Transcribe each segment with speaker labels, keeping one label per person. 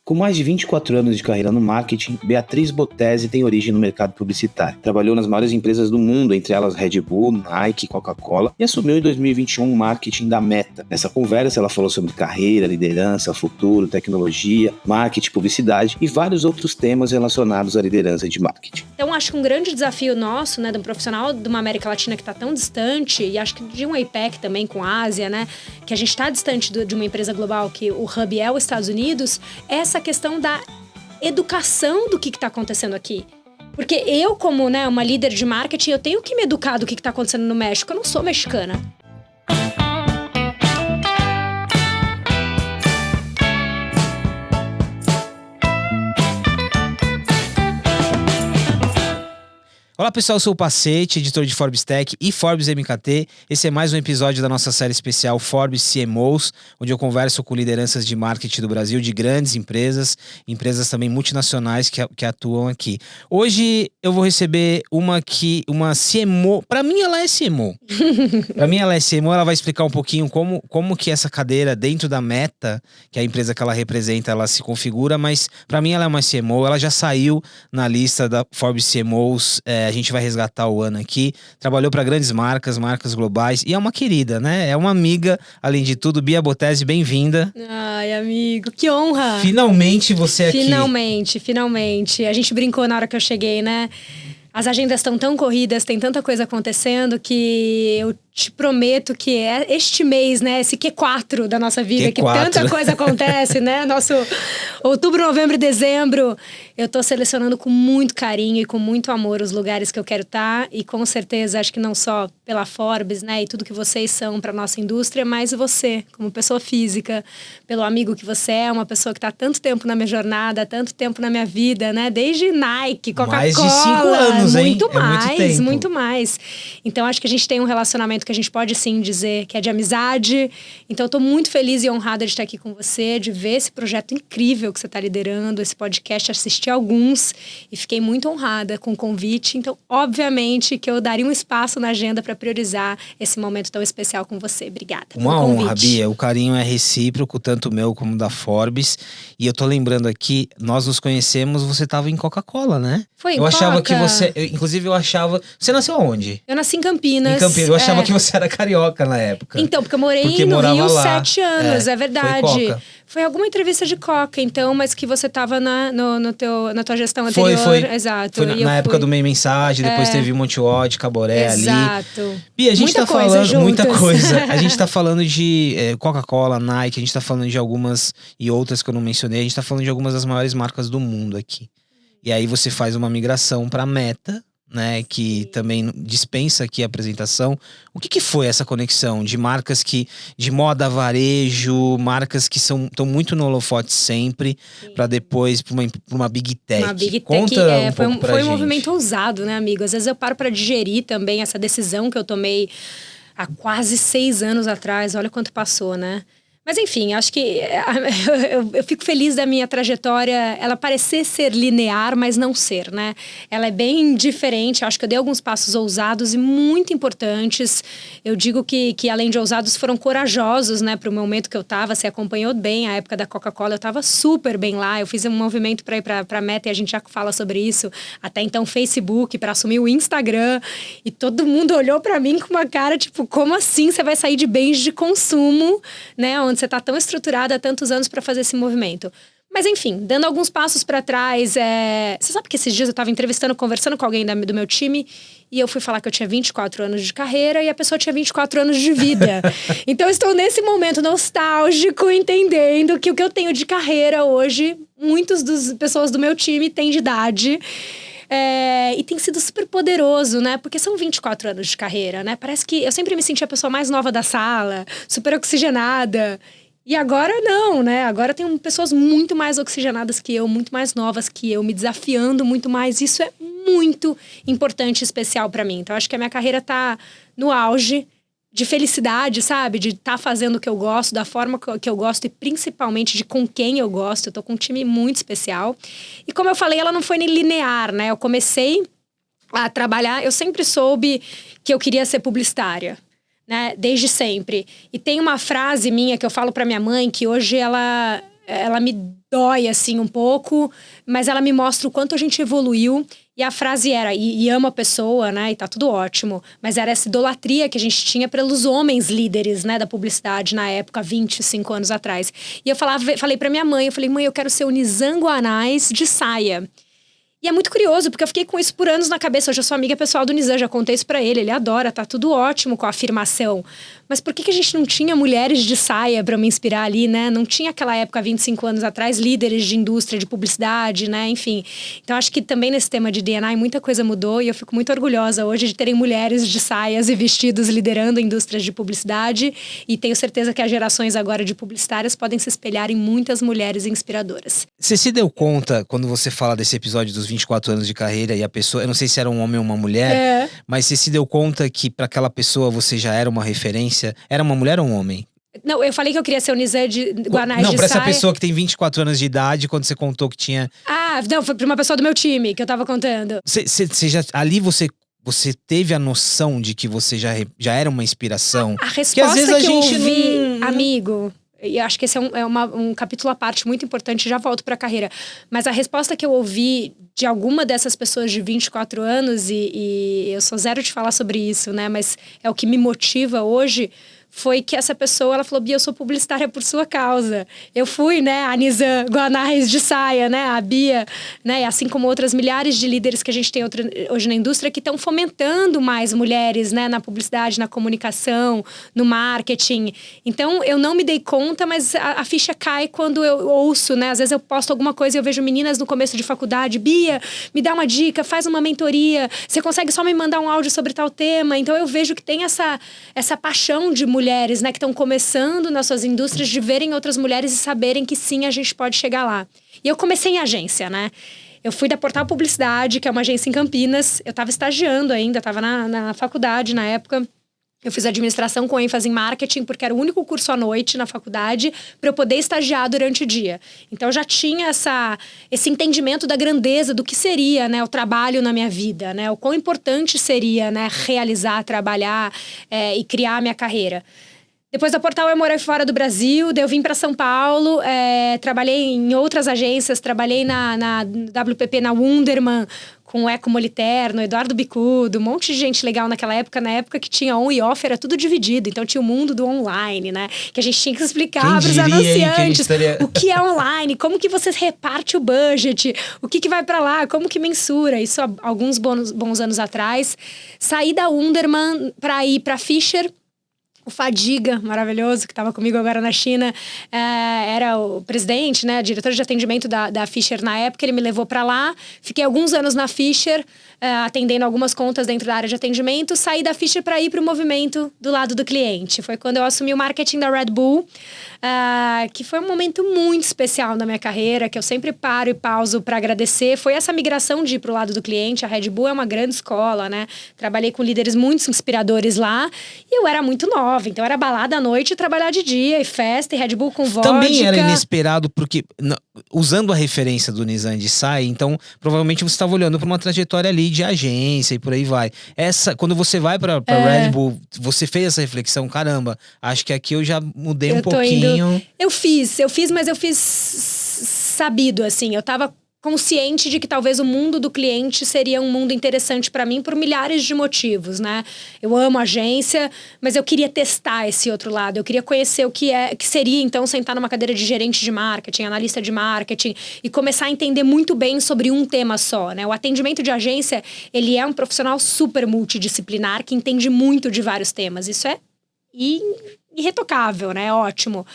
Speaker 1: Com mais de 24 anos de carreira no marketing, Beatriz Botesi tem origem no mercado publicitário. Trabalhou nas maiores empresas do mundo, entre elas Red Bull, Nike, Coca-Cola, e assumiu em 2021 o marketing da Meta. Nessa conversa, ela falou sobre carreira, liderança, futuro, tecnologia, marketing, publicidade e vários outros temas relacionados à liderança de marketing.
Speaker 2: Então, acho que um grande desafio nosso, né, de um profissional de uma América Latina que está tão distante, e acho que de um APEC também com a Ásia, né, que a gente está distante de uma empresa global, que o hub é os Estados Unidos, essa questão da educação do que está acontecendo aqui. Porque eu, como, né, uma líder de marketing, eu tenho que me educar do que está acontecendo no México. Eu não sou mexicana.
Speaker 3: Olá pessoal, eu sou o Pacete, editor de Forbes Tech e Forbes MKT. Esse é mais um episódio da nossa série especial Forbes CMOs, onde eu converso com lideranças de marketing do Brasil, de grandes empresas também multinacionais que atuam aqui. Hoje eu vou receber uma CMO, para mim ela é CMO. Para mim ela é CMO, ela vai explicar um pouquinho como que essa cadeira dentro da Meta, que é a empresa que ela representa, ela se configura, mas para mim ela é uma CMO, ela já saiu na lista da Forbes CMOs. A gente vai resgatar o ano aqui. Trabalhou para grandes marcas globais. E é uma querida, né? É uma amiga, além de tudo. Bia Botesi, bem-vinda.
Speaker 2: Ai, amigo, que honra.
Speaker 3: Finalmente você aqui.
Speaker 2: Finalmente. A gente brincou na hora que eu cheguei, né? As agendas estão tão corridas, tem tanta coisa acontecendo que eu te prometo que é este mês, né? Esse Q4 da nossa vida, que tanta coisa acontece, né? Nosso outubro, novembro e dezembro. Eu tô selecionando com muito carinho e com muito amor os lugares que eu quero estar. E com certeza, acho que não só pela Forbes, né? E tudo que vocês são para nossa indústria, mas você, como pessoa física, pelo amigo que você é, uma pessoa que tá há tanto tempo na minha jornada, há tanto tempo na minha vida, né? Desde Nike, Coca-Cola.
Speaker 3: Mais de 5 anos, hein?
Speaker 2: Muito mais. Então, acho que a gente tem um relacionamento que a gente pode sim dizer que é de amizade. Então, eu tô muito feliz e honrada de estar aqui com você, de ver esse projeto incrível que você tá liderando, esse podcast, assistir alguns e fiquei muito honrada com o convite. Então, obviamente que eu daria um espaço na agenda para priorizar esse momento tão especial com você. Obrigada.
Speaker 3: Uma honra, Bia. O carinho é recíproco, tanto meu como da Forbes. E eu tô lembrando aqui, nós nos conhecemos, você tava em Coca-Cola, né?
Speaker 2: Foi em
Speaker 3: Eu achava
Speaker 2: Coca.
Speaker 3: que você... Inclusive, eu achava... Você nasceu aonde?
Speaker 2: Eu nasci em Campinas.
Speaker 3: Em Campinas. Eu achava que você era carioca na época.
Speaker 2: Então, porque eu morei no Rio
Speaker 3: lá.
Speaker 2: 7 anos, é verdade.
Speaker 3: Foi Coca.
Speaker 2: Foi alguma entrevista de Coca, então, mas que você estava na tua gestão anterior.
Speaker 3: Foi.
Speaker 2: Exato.
Speaker 3: Foi na época do Meio Mensagem, depois teve Monteod, Caboré ali.
Speaker 2: Exato.
Speaker 3: Bia, a gente
Speaker 2: muita
Speaker 3: tá falando
Speaker 2: juntos.
Speaker 3: muita coisa. A gente tá falando de Coca-Cola, Nike, a gente tá falando de algumas e outras que eu não mencionei. A gente tá falando de algumas das maiores marcas do mundo aqui. E aí você faz uma migração pra Meta, né, que também dispensa aqui a apresentação. O que foi essa conexão de marcas de moda varejo, marcas que estão muito no holofote sempre, para depois pra uma Big Tech?
Speaker 2: Uma Big Tech.
Speaker 3: Conta
Speaker 2: Foi um movimento ousado, né, amigo? Às vezes eu paro para digerir também essa decisão que eu tomei há quase 6 anos atrás. Olha quanto passou, né? Mas enfim, acho que eu fico feliz da minha trajetória, ela parecer ser linear, mas não ser, né? Ela é bem diferente, acho que eu dei alguns passos ousados e muito importantes. Eu digo que além de ousados, foram corajosos, né? Para o momento que eu estava, você acompanhou bem a época da Coca-Cola, eu estava super bem lá, eu fiz um movimento para ir para a Meta e a gente já fala sobre isso. Até então, Facebook, para assumir o Instagram, e todo mundo olhou para mim com uma cara, tipo, como assim você vai sair de bens de consumo, né? Onde você está tão estruturada há tantos anos para fazer esse movimento. Mas enfim, dando alguns passos para trás, você sabe que esses dias eu estava conversando com alguém do meu time, e eu fui falar que eu tinha 24 anos de carreira e a pessoa tinha 24 anos de vida. Então eu estou nesse momento nostálgico, entendendo que o que eu tenho de carreira hoje, muitas das pessoas do meu time têm de idade. E tem sido super poderoso, né? Porque são 24 anos de carreira, né? Parece que eu sempre me senti a pessoa mais nova da sala, super oxigenada. E agora não, né? Agora tem pessoas muito mais oxigenadas que eu, muito mais novas que eu, me desafiando muito mais. Isso é muito importante e especial pra mim. Então, acho que a minha carreira tá no auge de felicidade, sabe? De estar fazendo o que eu gosto, da forma que eu gosto e principalmente de com quem eu gosto. Eu tô com um time muito especial. E como eu falei, ela não foi nem linear, né? Eu comecei a trabalhar, eu sempre soube que eu queria ser publicitária, né? Desde sempre. E tem uma frase minha que eu falo pra minha mãe, que hoje ela me dói, assim, um pouco, mas ela me mostra o quanto a gente evoluiu. E a frase era, e amo a pessoa, né, e tá tudo ótimo. Mas era essa idolatria que a gente tinha pelos homens líderes, né, da publicidade na época, 25 anos atrás. E eu falei pra minha mãe, mãe, eu quero ser o Nizam Guanais de saia. E é muito curioso, porque eu fiquei com isso por anos na cabeça. Hoje eu sou amiga pessoal do Nizam, já contei isso pra ele adora, tá tudo ótimo com a afirmação. Mas por que a gente não tinha mulheres de saia pra me inspirar ali, né? Não tinha aquela época, 25 anos atrás, líderes de indústria, de publicidade, né? Enfim. Então acho que também nesse tema de D&I muita coisa mudou e eu fico muito orgulhosa hoje de terem mulheres de saias e vestidos liderando indústrias de publicidade. E tenho certeza que as gerações agora de publicitárias podem se espelhar em muitas mulheres inspiradoras.
Speaker 3: Você se deu conta, quando você fala desse episódio dos 24 anos de carreira e a pessoa, eu não sei se era um homem ou uma mulher, mas você se deu conta que para aquela pessoa você já era uma referência? Era uma mulher ou um homem?
Speaker 2: Não, eu falei que eu queria ser o Nizam de Guanais de saia.
Speaker 3: Não, pra essa pessoa que tem 24 anos de idade, quando você contou que tinha...
Speaker 2: Ah, não, foi pra uma pessoa do meu time que eu tava contando.
Speaker 3: Ali você teve a noção de que você já era uma inspiração?
Speaker 2: A resposta
Speaker 3: que às vezes a
Speaker 2: que
Speaker 3: gente
Speaker 2: eu ouvi, amigo... E eu acho que esse é um capítulo à parte muito importante, já volto pra carreira. Mas a resposta que eu ouvi de alguma dessas pessoas de 24 anos, e eu sou zero de falar sobre isso, né? Mas é o que me motiva hoje, foi que essa pessoa, ela falou, Bia, eu sou publicitária por sua causa. Eu fui, né, a Nizam Guanais de saia, né, a Bia, né, assim como outras milhares de líderes que a gente tem hoje na indústria que estão fomentando mais mulheres, né, na publicidade, na comunicação, no marketing. Então, eu não me dei conta, mas a ficha cai quando eu ouço, né, às vezes eu posto alguma coisa e eu vejo meninas no começo de faculdade, Bia, me dá uma dica, faz uma mentoria, você consegue só me mandar um áudio sobre tal tema? Então, eu vejo que tem essa paixão de mulheres, né, que estão começando nas suas indústrias, de verem outras mulheres e saberem que sim, a gente pode chegar lá. E eu comecei em agência, né? Eu fui da Portal Publicidade, que é uma agência em Campinas. Eu estava estagiando ainda, estava na faculdade na época. Eu fiz administração com ênfase em marketing, porque era o único curso à noite na faculdade para eu poder estagiar durante o dia. Então, eu já tinha esse entendimento da grandeza do que seria, né, o trabalho na minha vida, né? O quão importante seria, né, realizar, trabalhar e criar a minha carreira. Depois da Portal, eu morei fora do Brasil, daí eu vim para São Paulo, trabalhei em outras agências, trabalhei na WPP, na Wunderman, com o Eco Moliterno, Eduardo Bicudo, um monte de gente legal naquela época. Na época que tinha on e off, era tudo dividido. Então tinha o mundo do online, né? Que a gente tinha que explicar para os anunciantes o que é online, como que você reparte o budget, o que vai para lá, como que mensura. Isso há alguns bons anos atrás. Saí da Wunderman para ir para Fischer. O Fadiga, maravilhoso, que estava comigo agora na China, era o presidente, né, diretor de atendimento da Fischer na época. Ele me levou para lá, fiquei alguns anos na Fischer, atendendo algumas contas dentro da área de atendimento. Saí da Fischer para ir para o movimento do lado do cliente. Foi quando eu assumi o marketing da Red Bull, que foi um momento muito especial na minha carreira, que eu sempre paro e pauso para agradecer. Foi essa migração de ir para o lado do cliente. A Red Bull é uma grande escola, né? Trabalhei com líderes muito inspiradores lá e eu era muito nova. Então era balada à noite e trabalhar de dia, e festa, e Red Bull com vodka.
Speaker 3: Também era inesperado, porque usando a referência do Nizam de saia, então provavelmente você estava olhando para uma trajetória ali de agência e por aí vai. Quando você vai para Red Bull, você fez essa reflexão, caramba, acho que aqui eu já mudei um pouquinho.
Speaker 2: Eu fiz, mas eu fiz sabido, assim, eu tava consciente de que talvez o mundo do cliente seria um mundo interessante para mim por milhares de motivos, né? Eu amo agência, mas eu queria testar esse outro lado. Eu queria conhecer o que seria, então, sentar numa cadeira de gerente de marketing, analista de marketing e começar a entender muito bem sobre um tema só, né? O atendimento de agência, ele é um profissional super multidisciplinar que entende muito de vários temas. Isso é irretocável, né? Ótimo.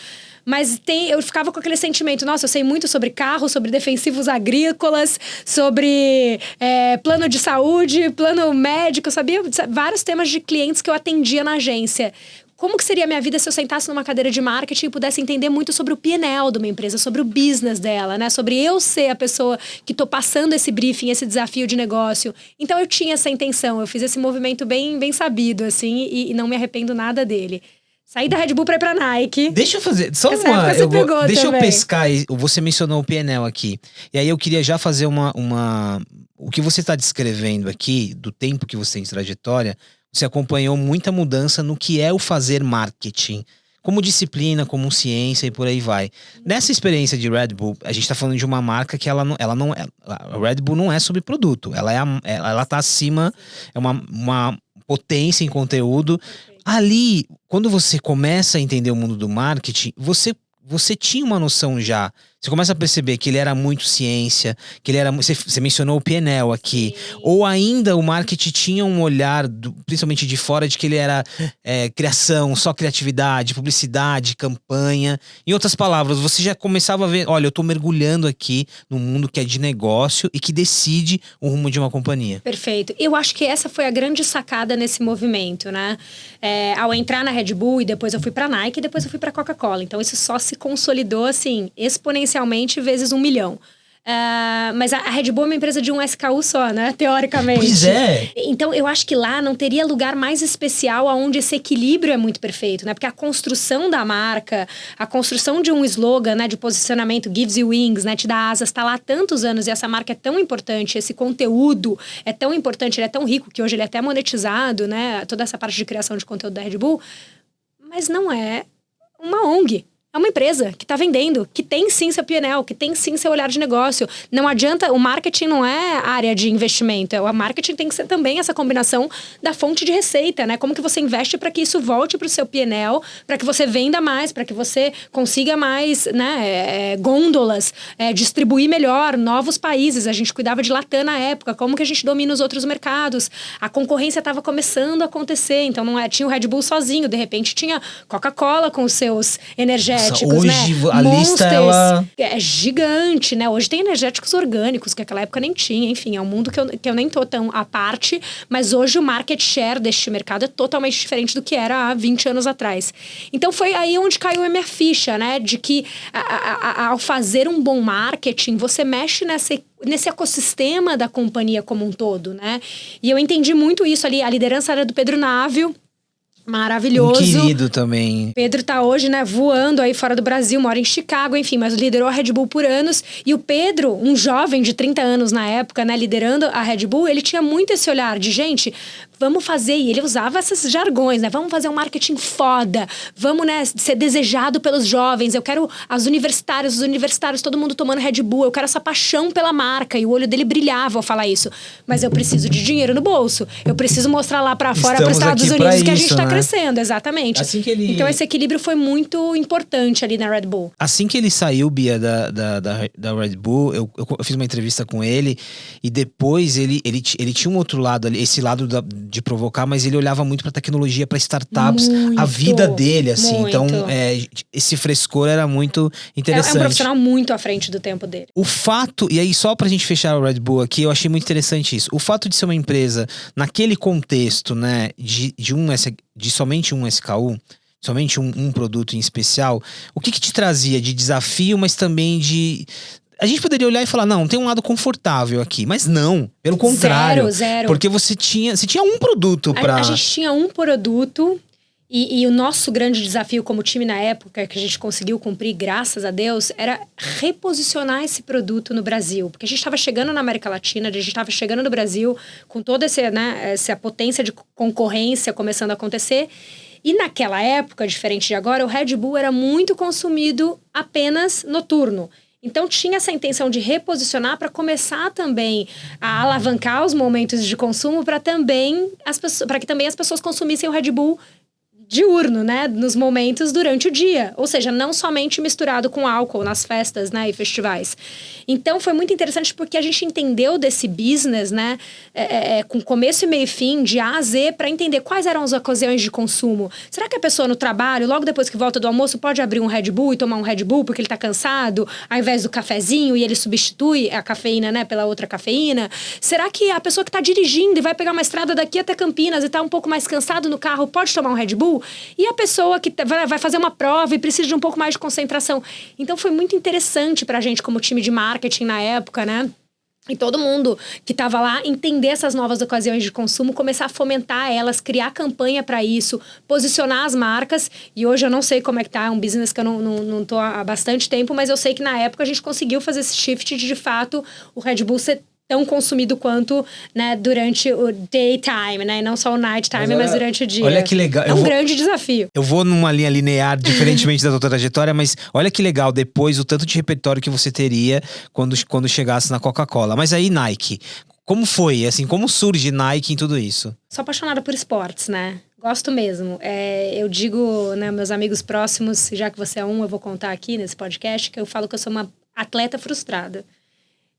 Speaker 2: Mas eu ficava com aquele sentimento, nossa, eu sei muito sobre carro, sobre defensivos agrícolas, sobre plano de saúde, plano médico, eu sabia vários temas de clientes que eu atendia na agência. Como que seria a minha vida se eu sentasse numa cadeira de marketing e pudesse entender muito sobre o P&L de uma empresa, sobre o business dela, né? Sobre eu ser a pessoa que tô passando esse briefing, esse desafio de negócio. Então eu tinha essa intenção, eu fiz esse movimento bem, bem sabido, assim, e não me arrependo nada dele. Saí da Red Bull pra ir pra Nike.
Speaker 3: Deixa eu fazer, só
Speaker 2: Essa
Speaker 3: uma... Deixa
Speaker 2: também.
Speaker 3: eu pescar, você mencionou o P&L aqui. E aí eu queria já fazer o que você está descrevendo aqui, do tempo que você tem de trajetória, você acompanhou muita mudança no que é o fazer marketing. como disciplina, como ciência e por aí vai. Nessa experiência de Red Bull, a gente tá falando de uma marca que ela não é, a Red Bull não é sobre produto, ela tá acima, é uma potência em conteúdo. Ali, quando você começa a entender o mundo do marketing, você tinha uma noção já. Você começa a perceber que ele era muito ciência, que ele era. Você mencionou o PNL aqui.
Speaker 2: Sim.
Speaker 3: Ou ainda o marketing tinha um olhar, principalmente de fora, de que ele era criação, só criatividade, publicidade, campanha. Em outras palavras, você já começava a ver: olha, eu tô mergulhando aqui no mundo que é de negócio e que decide o rumo de uma companhia.
Speaker 2: Perfeito. Eu acho que essa foi a grande sacada nesse movimento, né? Ao entrar na Red Bull e depois eu fui pra Nike e depois eu fui pra Coca-Cola. Então isso só se consolidou, assim, exponencialmente vezes 1 milhão. Mas a Red Bull é uma empresa de um SKU só, né? Teoricamente.
Speaker 3: Pois é.
Speaker 2: Então, eu acho que lá não teria lugar mais especial onde esse equilíbrio é muito perfeito, né? Porque a construção da marca, a construção de um slogan, né? De posicionamento, gives you wings, né? Te dá asas, tá lá há tantos anos e essa marca é tão importante, esse conteúdo é tão importante, ele é tão rico que hoje ele é até monetizado, né? Toda essa parte de criação de conteúdo da Red Bull. Mas não é uma ONG. É uma empresa que está vendendo, que tem sim seu P&L, que tem sim seu olhar de negócio. Não adianta, o marketing não é área de investimento, o marketing tem que ser também essa combinação da fonte de receita, né? Como que você investe para que isso volte para o seu P&L, para que você venda mais, para que você consiga mais, né, gôndolas, distribuir melhor, novos países. A gente cuidava de Latam na época, como que a gente domina os outros mercados. A concorrência estava começando a acontecer, então não tinha o Red Bull sozinho, de repente tinha Coca-Cola com os seus energéticos.
Speaker 3: Nossa,
Speaker 2: Né?
Speaker 3: hoje a
Speaker 2: Monsters,
Speaker 3: lista, ela...
Speaker 2: é gigante, né? Hoje tem energéticos orgânicos, que naquela época nem tinha. Enfim, é um mundo que eu nem tô tão à parte. Mas hoje o market share deste mercado é totalmente diferente do que era há 20 anos atrás. Então foi aí onde caiu a minha ficha, né? De que ao fazer um bom marketing, você mexe nesse ecossistema da companhia como um todo, né? E eu entendi muito isso ali. A liderança era do Pedro Návio. Maravilhoso.
Speaker 3: Um querido também.
Speaker 2: Pedro tá hoje, né, voando aí fora do Brasil, mora em Chicago, enfim, mas liderou a Red Bull por anos. E o Pedro, um jovem de 30 anos na época, né, liderando a Red Bull, ele tinha muito esse olhar de, gente, vamos fazer, e ele usava esses jargões, né, vamos fazer um marketing foda, vamos, né, ser desejado pelos jovens, eu quero os universitários, todo mundo tomando Red Bull, eu quero essa paixão pela marca, e o olho dele brilhava ao falar isso. Mas eu preciso de dinheiro no bolso, eu preciso mostrar lá pra fora, para os Estados Unidos, que a gente tá crescendo, exatamente.
Speaker 3: Assim que ele...
Speaker 2: Então esse equilíbrio foi muito importante ali na Red Bull.
Speaker 3: Assim que ele saiu, Bia, da Red Bull, eu fiz uma entrevista com ele e depois ele tinha um outro lado ali, esse lado de provocar, mas ele olhava muito pra tecnologia, pra startups, a vida dele, assim.
Speaker 2: Muito.
Speaker 3: Então, esse frescor era muito interessante.
Speaker 2: É um profissional muito à frente do tempo dele.
Speaker 3: O fato, e aí só pra gente fechar o Red Bull aqui, eu achei muito interessante isso. O fato de ser uma empresa, naquele contexto, né, de somente um SKU, somente um produto em especial, o que te trazia de desafio, mas também de... A gente poderia olhar e falar, não, tem um lado confortável aqui. Mas não, pelo contrário.
Speaker 2: Zero.
Speaker 3: Porque você tinha um produto pra...
Speaker 2: A gente tinha um produto e o nosso grande desafio como time na época, que a gente conseguiu cumprir, graças a Deus, era reposicionar esse produto no Brasil. Porque a gente estava chegando na América Latina, a gente estava chegando no Brasil com toda essa potência de concorrência começando a acontecer. E naquela época, diferente de agora, o Red Bull era muito consumido apenas noturno. Então tinha essa intenção de reposicionar para começar também a alavancar os momentos de consumo para que também as pessoas consumissem o Red Bull diurno, né? Nos momentos durante o dia. Ou seja, não somente misturado com álcool nas festas, né? E festivais. Então, foi muito interessante porque a gente entendeu desse business, né? Com começo e meio e fim, de A a Z, para entender quais eram as ocasiões de consumo. Será que a pessoa no trabalho, logo depois que volta do almoço, pode abrir um Red Bull e tomar um Red Bull porque ele tá cansado, ao invés do cafezinho, e ele substitui a cafeína, né? Pela outra cafeína? Será que a pessoa que tá dirigindo e vai pegar uma estrada daqui até Campinas e tá um pouco mais cansado no carro, pode tomar um Red Bull? E a pessoa que vai fazer uma prova e precisa de um pouco mais de concentração. Então, foi muito interessante pra gente, como time de marketing na época, né? E todo mundo que estava lá entender essas novas ocasiões de consumo, começar a fomentar elas, criar campanha para isso, posicionar as marcas. E hoje eu não sei como é que tá, é um business que eu não tô há bastante tempo, mas eu sei que na época a gente conseguiu fazer esse shift de fato, o Red Bull ser tão consumido quanto, né, durante o daytime, né? E não só o nighttime, mas durante o dia.
Speaker 3: Olha que legal.
Speaker 2: É um grande desafio.
Speaker 3: Eu vou numa linha linear, diferentemente da tua trajetória, mas olha que legal depois o tanto de repertório que você teria quando chegasse na Coca-Cola. Mas aí, Nike, como foi? Assim, como surge Nike em tudo isso?
Speaker 2: Sou apaixonada por esportes, né? Gosto mesmo. Eu digo, né, meus amigos próximos, já que você é eu vou contar aqui nesse podcast, que eu falo que eu sou uma atleta frustrada.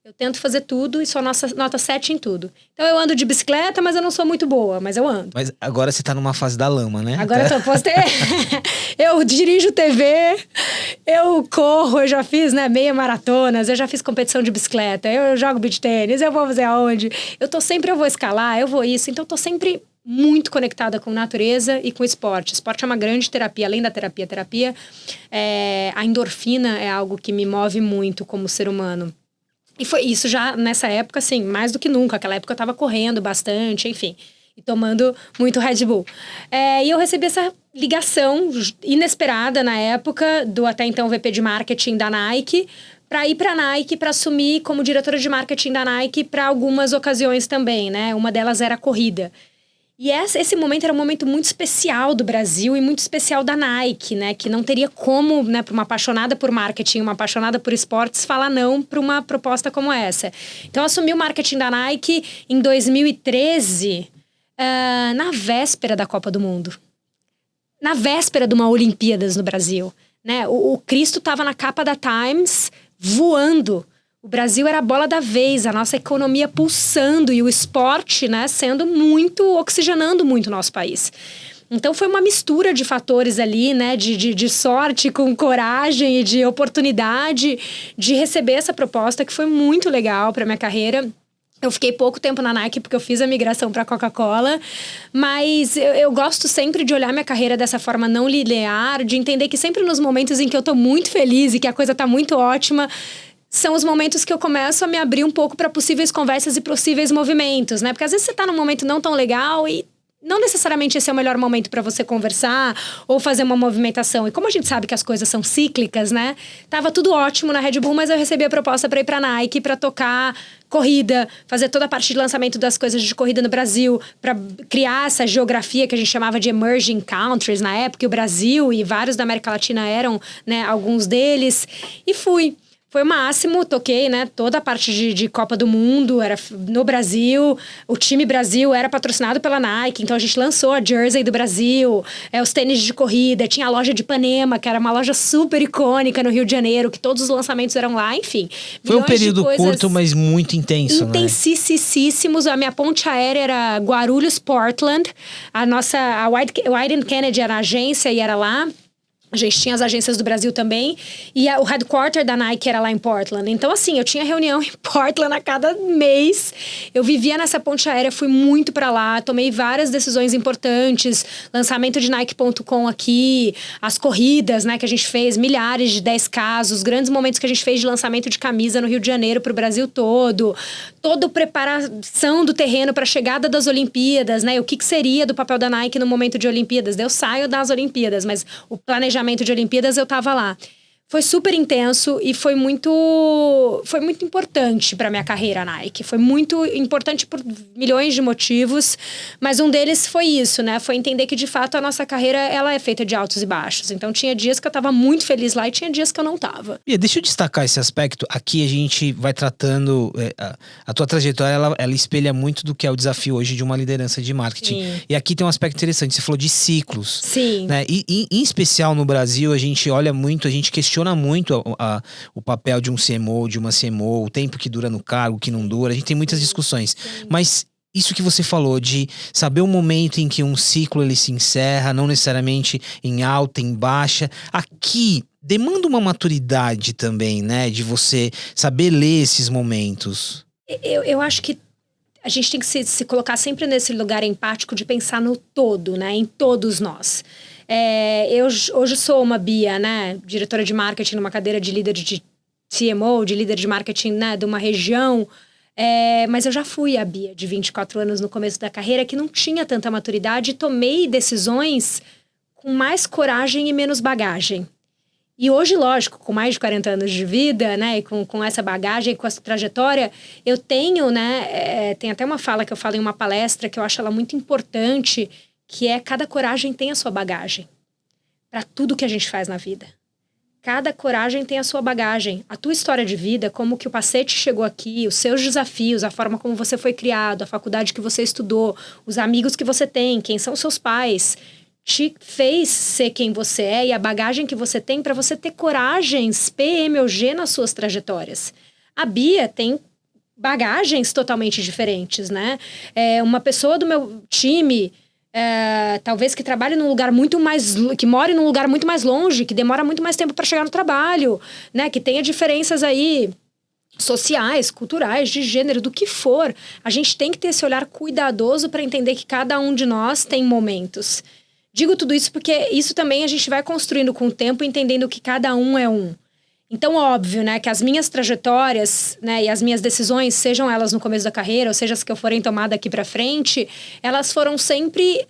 Speaker 2: Eu tento fazer tudo e sou nota 7 em tudo. Então eu ando de bicicleta, mas eu não sou muito boa, mas eu ando.
Speaker 3: Mas agora você tá numa fase da lama, né?
Speaker 2: Agora eu dirijo TV, eu corro, eu já fiz, né, meia maratonas, eu já fiz competição de bicicleta, eu jogo beach tênis, eu vou fazer aonde. Eu vou escalar, eu vou isso. Então eu tô sempre muito conectada com natureza e com esporte. Esporte é uma grande terapia, além da terapia, a endorfina é algo que me move muito como ser humano. E foi isso já nessa época, assim, mais do que nunca. Aquela época eu tava correndo bastante, enfim. E tomando muito Red Bull. E eu recebi essa ligação inesperada na época do até então VP de marketing da Nike para ir para a Nike, para assumir como diretora de marketing da Nike para algumas ocasiões também, né? Uma delas era a corrida. E esse momento era um momento muito especial do Brasil e muito especial da Nike, né? Que não teria como, né, para uma apaixonada por marketing, uma apaixonada por esportes, falar não para uma proposta como essa. Então, eu assumi o marketing da Nike em 2013, na véspera da Copa do Mundo. Na véspera de uma Olimpíadas no Brasil, né? O Cristo estava na capa da Times, voando. O Brasil era a bola da vez, a nossa economia pulsando e o esporte, né, oxigenando muito o nosso país. Então foi uma mistura de fatores ali, né, de sorte com coragem e de oportunidade de receber essa proposta que foi muito legal para minha carreira. Eu fiquei pouco tempo na Nike porque eu fiz a migração para a Coca-Cola, mas eu gosto sempre de olhar minha carreira dessa forma não linear, de entender que sempre nos momentos em que eu tô muito feliz e que a coisa tá muito ótima, são os momentos que eu começo a me abrir um pouco para possíveis conversas e possíveis movimentos, né? Porque às vezes você tá num momento não tão legal e não necessariamente esse é o melhor momento para você conversar ou fazer uma movimentação. E como a gente sabe que as coisas são cíclicas, né? Tava tudo ótimo na Red Bull, mas eu recebi a proposta para ir para Nike, para tocar corrida, fazer toda a parte de lançamento das coisas de corrida no Brasil, para criar essa geografia que a gente chamava de emerging countries na época, e o Brasil e vários da América Latina eram, né, alguns deles. E fui. Foi o máximo, toquei, né, toda a parte de Copa do Mundo, era no Brasil, o time Brasil era patrocinado pela Nike, então a gente lançou a jersey do Brasil, os tênis de corrida, tinha a loja de Ipanema, que era uma loja super icônica no Rio de Janeiro, que todos os lançamentos eram lá, enfim.
Speaker 3: Foi um período curto, mas muito intenso, né?
Speaker 2: Intensíssimos, a minha ponte aérea era Guarulhos-Portland, a Wieden Kennedy era a agência e era lá. A gente tinha as agências do Brasil também. E o headquarter da Nike era lá em Portland. Então, assim, eu tinha reunião em Portland a cada mês. Eu vivia nessa ponte aérea, fui muito pra lá. Tomei várias decisões importantes. Lançamento de Nike.com aqui. As corridas, né, que a gente fez. Milhares de 10Ks. Os grandes momentos que a gente fez de lançamento de camisa no Rio de Janeiro pro Brasil todo. Toda a preparação do terreno pra chegada das Olimpíadas, né? O que seria do papel da Nike no momento de Olimpíadas. Eu saio das Olimpíadas, mas o planejamento de Olimpíadas, eu tava lá. Foi super intenso e foi muito importante para minha carreira, Nike. Foi muito importante por milhões de motivos, mas um deles foi isso, né? Foi entender que, de fato, a nossa carreira, ela é feita de altos e baixos. Então, tinha dias que eu tava muito feliz lá e tinha dias que eu não tava.
Speaker 3: Bia, deixa eu destacar esse aspecto. Aqui a gente vai tratando... a tua trajetória, ela espelha muito do que é o desafio hoje de uma liderança de marketing. Sim. E aqui tem um aspecto interessante. Você falou de ciclos.
Speaker 2: Sim.
Speaker 3: Né? E em especial no Brasil, a gente olha muito, a gente questiona muito o papel de um CMO, de uma CMO, o tempo que dura no cargo, que não dura. A gente tem muitas discussões. Sim. Mas isso que você falou de saber o momento em que um ciclo ele se encerra, não necessariamente em alta, em baixa. Aqui demanda uma maturidade também, né? De você saber ler esses momentos.
Speaker 2: Eu acho que a gente tem que se colocar sempre nesse lugar empático de pensar no todo, né? Em todos nós. Eu hoje sou uma Bia, né? Diretora de marketing numa cadeira de líder de CMO, de líder de marketing, né? De uma região. Mas eu já fui a Bia de 24 anos no começo da carreira que não tinha tanta maturidade e tomei decisões com mais coragem e menos bagagem. E hoje, lógico, com mais de 40 anos de vida, né, e com essa bagagem, com essa trajetória, eu tenho, né, tem até uma fala que eu falo em uma palestra que eu acho ela muito importante, que é cada coragem tem a sua bagagem para tudo que a gente faz na vida. Cada coragem tem a sua bagagem. A tua história de vida, como que o Pacete chegou aqui, os seus desafios, a forma como você foi criado, a faculdade que você estudou, os amigos que você tem, quem são seus pais, te fez ser quem você é e a bagagem que você tem para você ter coragens P, M ou G nas suas trajetórias. A Bia tem bagagens totalmente diferentes, né? Uma pessoa do meu time... talvez que trabalhe num lugar muito mais... que more num lugar muito mais longe, que demora muito mais tempo para chegar no trabalho, né? Que tenha diferenças aí sociais, culturais, de gênero, do que for. A gente tem que ter esse olhar cuidadoso para entender que cada um de nós tem momentos. Digo tudo isso porque isso também a gente vai construindo com o tempo, entendendo que cada um é um. Então, óbvio, né, que as minhas trajetórias, né, e as minhas decisões, sejam elas no começo da carreira, ou seja, as que eu forem tomar daqui para frente, elas foram sempre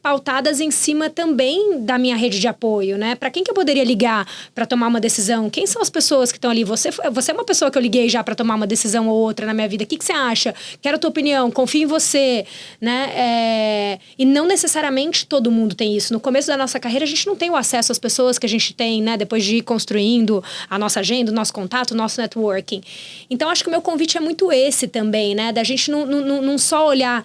Speaker 2: pautadas em cima também da minha rede de apoio, né? Para quem que eu poderia ligar para tomar uma decisão? Quem são as pessoas que estão ali? Você é uma pessoa que eu liguei já para tomar uma decisão ou outra na minha vida. O que você acha? Quero a tua opinião, confio em você, né? E não necessariamente todo mundo tem isso. No começo da nossa carreira, a gente não tem o acesso às pessoas que a gente tem, né? Depois de ir construindo a nossa agenda, o nosso contato, o nosso networking. Então, acho que o meu convite é muito esse também, né? Da gente não só olhar...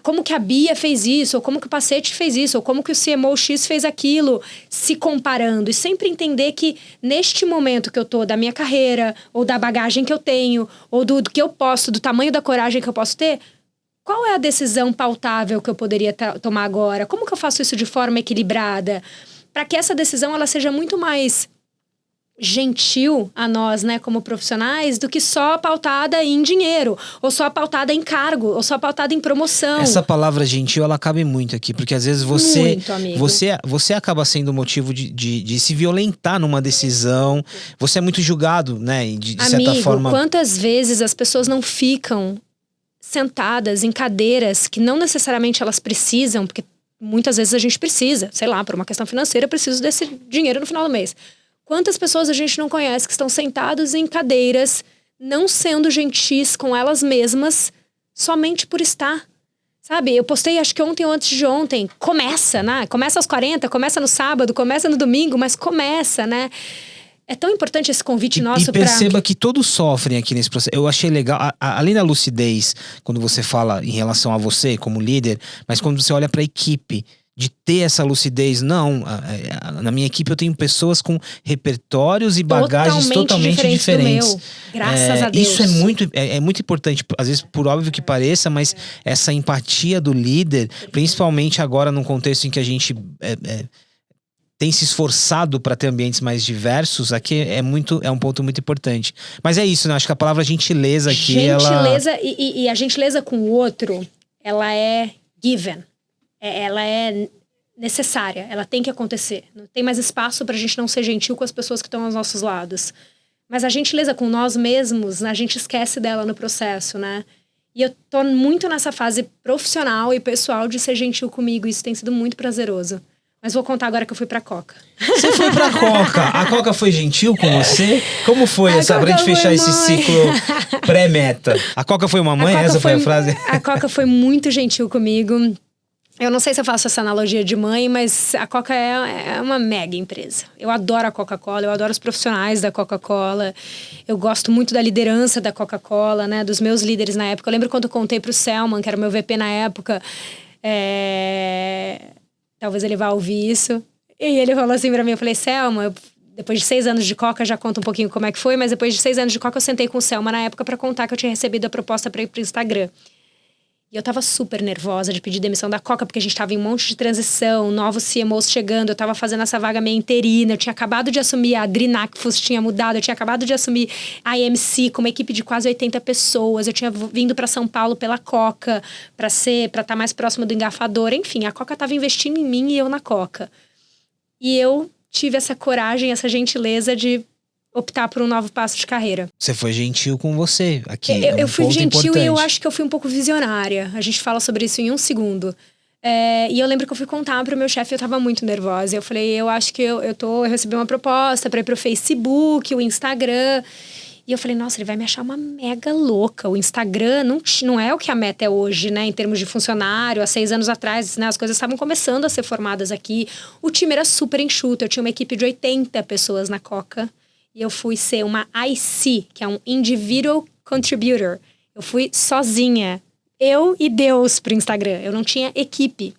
Speaker 2: como que a Bia fez isso, ou como que o Pacete fez isso, ou como que o CMO X fez aquilo, se comparando. E sempre entender que neste momento que eu tô da minha carreira, ou da bagagem que eu tenho, ou do que eu posso, do tamanho da coragem que eu posso ter, qual é a decisão pautável que eu poderia tomar agora? Como que eu faço isso de forma equilibrada? Para que essa decisão ela seja muito mais gentil a nós, né, como profissionais, do que só pautada em dinheiro, ou só pautada em cargo, ou só pautada em promoção.
Speaker 3: Essa palavra gentil, ela cabe muito aqui, porque às vezes você acaba sendo motivo de se violentar numa decisão, você é muito julgado, né, de certa forma.
Speaker 2: Quantas vezes as pessoas não ficam sentadas em cadeiras que não necessariamente elas precisam, porque muitas vezes a gente precisa, sei lá, por uma questão financeira, eu preciso desse dinheiro no final do mês. Quantas pessoas a gente não conhece que estão sentados em cadeiras, não sendo gentis com elas mesmas, somente por estar? Sabe, eu postei acho que ontem ou antes de ontem, começa, né? Começa aos 40, começa no sábado, começa no domingo, mas começa, né? É tão importante esse convite nosso para...
Speaker 3: E perceba que todos sofrem aqui nesse processo. Eu achei legal, além da lucidez, quando você fala em relação a você como líder, mas quando você olha para a equipe, de ter essa lucidez. Não, na minha equipe eu tenho pessoas com repertórios e bagagens totalmente diferentes.
Speaker 2: Graças a Deus.
Speaker 3: Isso é muito importante, às vezes por óbvio que pareça, mas essa empatia do líder, principalmente agora num contexto em que a gente tem se esforçado para ter ambientes mais diversos, aqui é um ponto muito importante. Mas é isso, né? Acho que a palavra gentileza aqui,
Speaker 2: e a gentileza com o outro, ela é given. Ela é necessária, ela tem que acontecer. Não tem mais espaço pra gente não ser gentil com as pessoas que estão aos nossos lados. Mas a gentileza com nós mesmos, a gente esquece dela no processo, né? E eu tô muito nessa fase profissional e pessoal de ser gentil comigo. Isso tem sido muito prazeroso. Mas vou contar agora que eu fui pra Coca.
Speaker 3: Você foi pra Coca? A Coca foi gentil com você? Como foi pra gente fechar esse ciclo pré-meta? A Coca foi uma mãe? Essa foi a frase?
Speaker 2: A Coca foi muito gentil comigo. Eu não sei se eu faço essa analogia de mãe, mas a Coca é uma mega empresa. Eu adoro a Coca-Cola, eu adoro os profissionais da Coca-Cola. Eu gosto muito da liderança da Coca-Cola, né? Dos meus líderes na época. Eu lembro quando eu contei pro Selman, que era meu VP na época. Talvez ele vá ouvir isso. E ele falou assim pra mim, eu falei, Selman, depois de 6 anos de Coca, já conto um pouquinho como é que foi, mas depois de 6 anos de Coca, eu sentei com o Selman na época pra contar que eu tinha recebido a proposta pra ir pro Instagram. E eu tava super nervosa de pedir demissão da Coca, porque a gente tava em um monte de transição, novos CMOs chegando, eu tava fazendo essa vaga meio interina, eu tinha acabado de assumir, a Adri Nakfus tinha mudado, eu tinha acabado de assumir a IMC com uma equipe de quase 80 pessoas, eu tinha vindo para São Paulo pela Coca, pra estar mais próximo do engafador, enfim, a Coca tava investindo em mim e eu na Coca. E eu tive essa coragem, essa gentileza de optar por um novo passo de carreira.
Speaker 3: Você foi gentil com você aqui.
Speaker 2: Eu fui gentil
Speaker 3: importante.
Speaker 2: E eu acho que eu fui um pouco visionária. A gente fala sobre isso em um segundo. E eu lembro que eu fui contar pro meu chefe, eu tava muito nervosa. Eu falei, eu acho que eu recebi uma proposta pra ir pro Facebook, o Instagram. E eu falei, nossa, ele vai me achar uma mega louca. O Instagram não é o que a Meta é hoje, né? Em termos de funcionário. Há 6 anos atrás, né? As coisas estavam começando a ser formadas aqui. O time era super enxuto. Eu tinha uma equipe de 80 pessoas na Coca. E eu fui ser uma IC, que é um Individual Contributor. Eu fui sozinha. Eu e Deus pro Instagram. Eu não tinha equipe.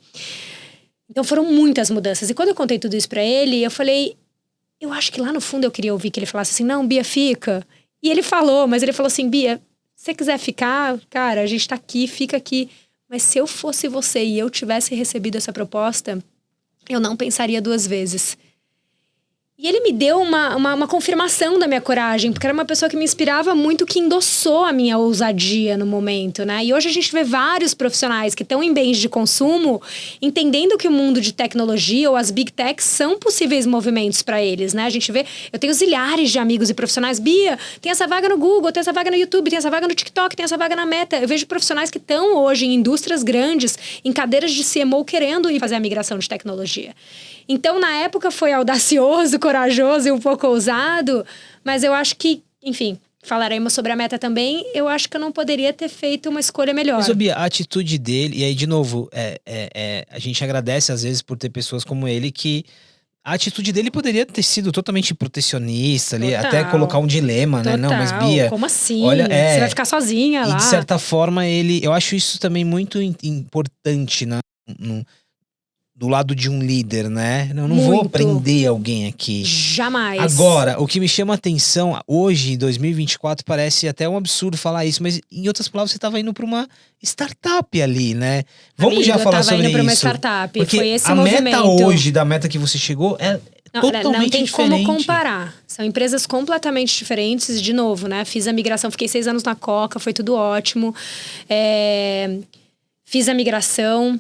Speaker 2: Então foram muitas mudanças. E quando eu contei tudo isso pra ele, eu falei... Eu acho que lá no fundo eu queria ouvir que ele falasse assim, não, Bia, fica. E ele falou, mas ele falou assim, Bia, se você quiser ficar, cara, a gente tá aqui, fica aqui. Mas se eu fosse você e eu tivesse recebido essa proposta, eu não pensaria 2 vezes. E ele me deu uma confirmação da minha coragem, porque era uma pessoa que me inspirava muito, que endossou a minha ousadia no momento, né? E hoje a gente vê vários profissionais que estão em bens de consumo, entendendo que o mundo de tecnologia ou as big techs são possíveis movimentos para eles, né? A gente vê, eu tenho zilhares de amigos e profissionais, Bia, tem essa vaga no Google, tem essa vaga no YouTube, tem essa vaga no TikTok, tem essa vaga na Meta. Eu vejo profissionais que estão hoje em indústrias grandes, em cadeiras de CMO, querendo ir fazer a migração de tecnologia. Então, na época, foi audacioso, corajoso e um pouco ousado, mas eu acho que, enfim, falaremos sobre a Meta também, eu acho que eu não poderia ter feito uma escolha melhor.
Speaker 3: Mas, Bia, a atitude dele, e aí, de novo, a gente agradece às vezes por ter pessoas como ele que a atitude dele poderia ter sido totalmente protecionista ali,
Speaker 2: Total.
Speaker 3: até colocar um dilema, né?
Speaker 2: Total.
Speaker 3: Não, mas Bia...
Speaker 2: Como assim?
Speaker 3: Olha,
Speaker 2: Você vai ficar sozinha lá.
Speaker 3: E de certa forma, eu acho isso também muito importante, né? Do lado de um líder, né? Eu não vou prender alguém aqui.
Speaker 2: Jamais.
Speaker 3: Agora, o que me chama a atenção, hoje, em 2024, parece até um absurdo falar isso, mas em outras palavras, você estava indo para uma startup ali, né? Vamos já falar sobre isso. Eu estava indo para uma
Speaker 2: startup,
Speaker 3: porque
Speaker 2: foi esse
Speaker 3: a
Speaker 2: movimento.
Speaker 3: Meta hoje, da meta que você chegou, é totalmente
Speaker 2: não tem
Speaker 3: diferente.
Speaker 2: como comparar. São empresas completamente diferentes. De novo, né? Fiz a migração, fiquei 6 anos na Coca, foi tudo ótimo. Fiz a migração.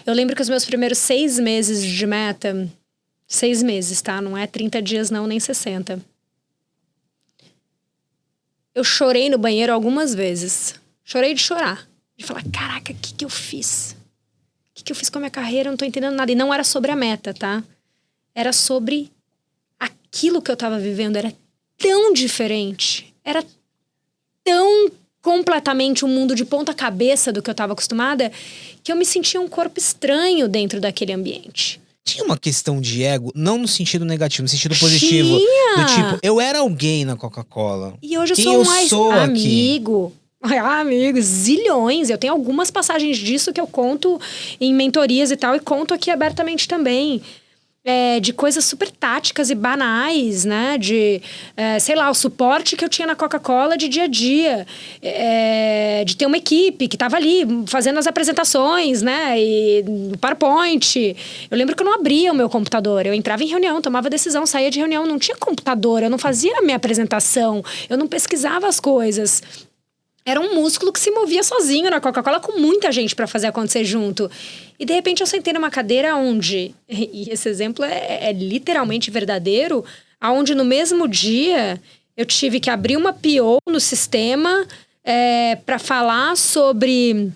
Speaker 2: Eu lembro que os meus primeiros 6 meses de Meta... 6 meses, tá? Não é 30 dias não, nem 60. Eu chorei no banheiro algumas vezes. Chorei de chorar. De falar, caraca, o que eu fiz? O que eu fiz com a minha carreira? Eu não tô entendendo nada. E não era sobre a Meta, tá? Era sobre aquilo que eu tava vivendo. Era tão diferente. Era tão completamente um mundo de ponta cabeça do que eu tava acostumada, que eu me sentia um corpo estranho dentro daquele ambiente.
Speaker 3: Tinha uma questão de ego, não no sentido negativo, no sentido positivo.
Speaker 2: Tinha!
Speaker 3: Do tipo, eu era alguém na Coca-Cola.
Speaker 2: E hoje eu
Speaker 3: Quem
Speaker 2: sou mais
Speaker 3: sou
Speaker 2: amigo. Amigos, zilhões. Eu tenho algumas passagens disso que eu conto em mentorias e tal, e conto aqui abertamente também. De coisas super táticas e banais, né? De, sei lá, o suporte que eu tinha na Coca-Cola de dia a dia. De ter uma equipe que estava ali fazendo as apresentações, né? E no PowerPoint. Eu lembro que eu não abria o meu computador. Eu entrava em reunião, tomava decisão, saía de reunião. Não tinha computador, eu não fazia a minha apresentação. Eu não pesquisava as coisas. Era um músculo que se movia sozinho na Coca-Cola, com muita gente para fazer acontecer junto. E de repente eu sentei numa cadeira onde, e esse exemplo é literalmente verdadeiro, onde no mesmo dia eu tive que abrir uma PO no sistema para falar sobre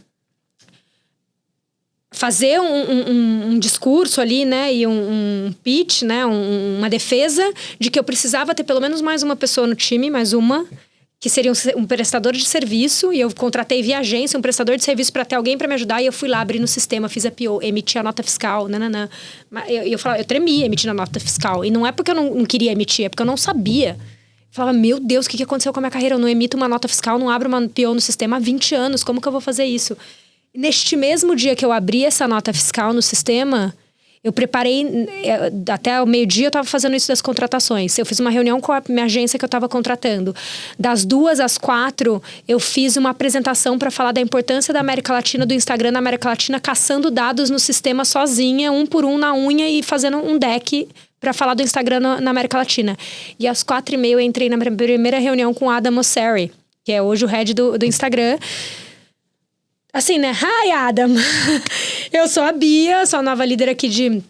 Speaker 2: fazer um discurso ali, né, e um pitch, né, uma defesa de que eu precisava ter pelo menos mais uma pessoa no time, mais uma, que seria um prestador de serviço, e eu contratei via agência um prestador de serviço para ter alguém para me ajudar, e eu fui lá abrir no sistema, fiz a PO, emiti a nota fiscal, nananã. Eu tremia emitindo a nota fiscal, e não é porque eu não queria emitir, é porque eu não sabia. Eu falava, meu Deus, o que aconteceu com a minha carreira? Eu não emito uma nota fiscal, não abro uma PO no sistema há 20 anos, como que eu vou fazer isso? E neste mesmo dia que eu abri essa nota fiscal no sistema, eu preparei, até o meio-dia eu estava fazendo isso das contratações. Eu fiz uma reunião com a minha agência que eu estava contratando. Das 2 às 4, eu fiz uma apresentação para falar da importância da América Latina, do Instagram na América Latina, caçando dados no sistema sozinha, um por um na unha e fazendo um deck para falar do Instagram na América Latina. E às 4h30 eu entrei na primeira reunião com o Adam Mosseri, que é hoje o head do Instagram. Assim, né? Hi, Adam! Eu sou a Bia, sou a nova líder aqui de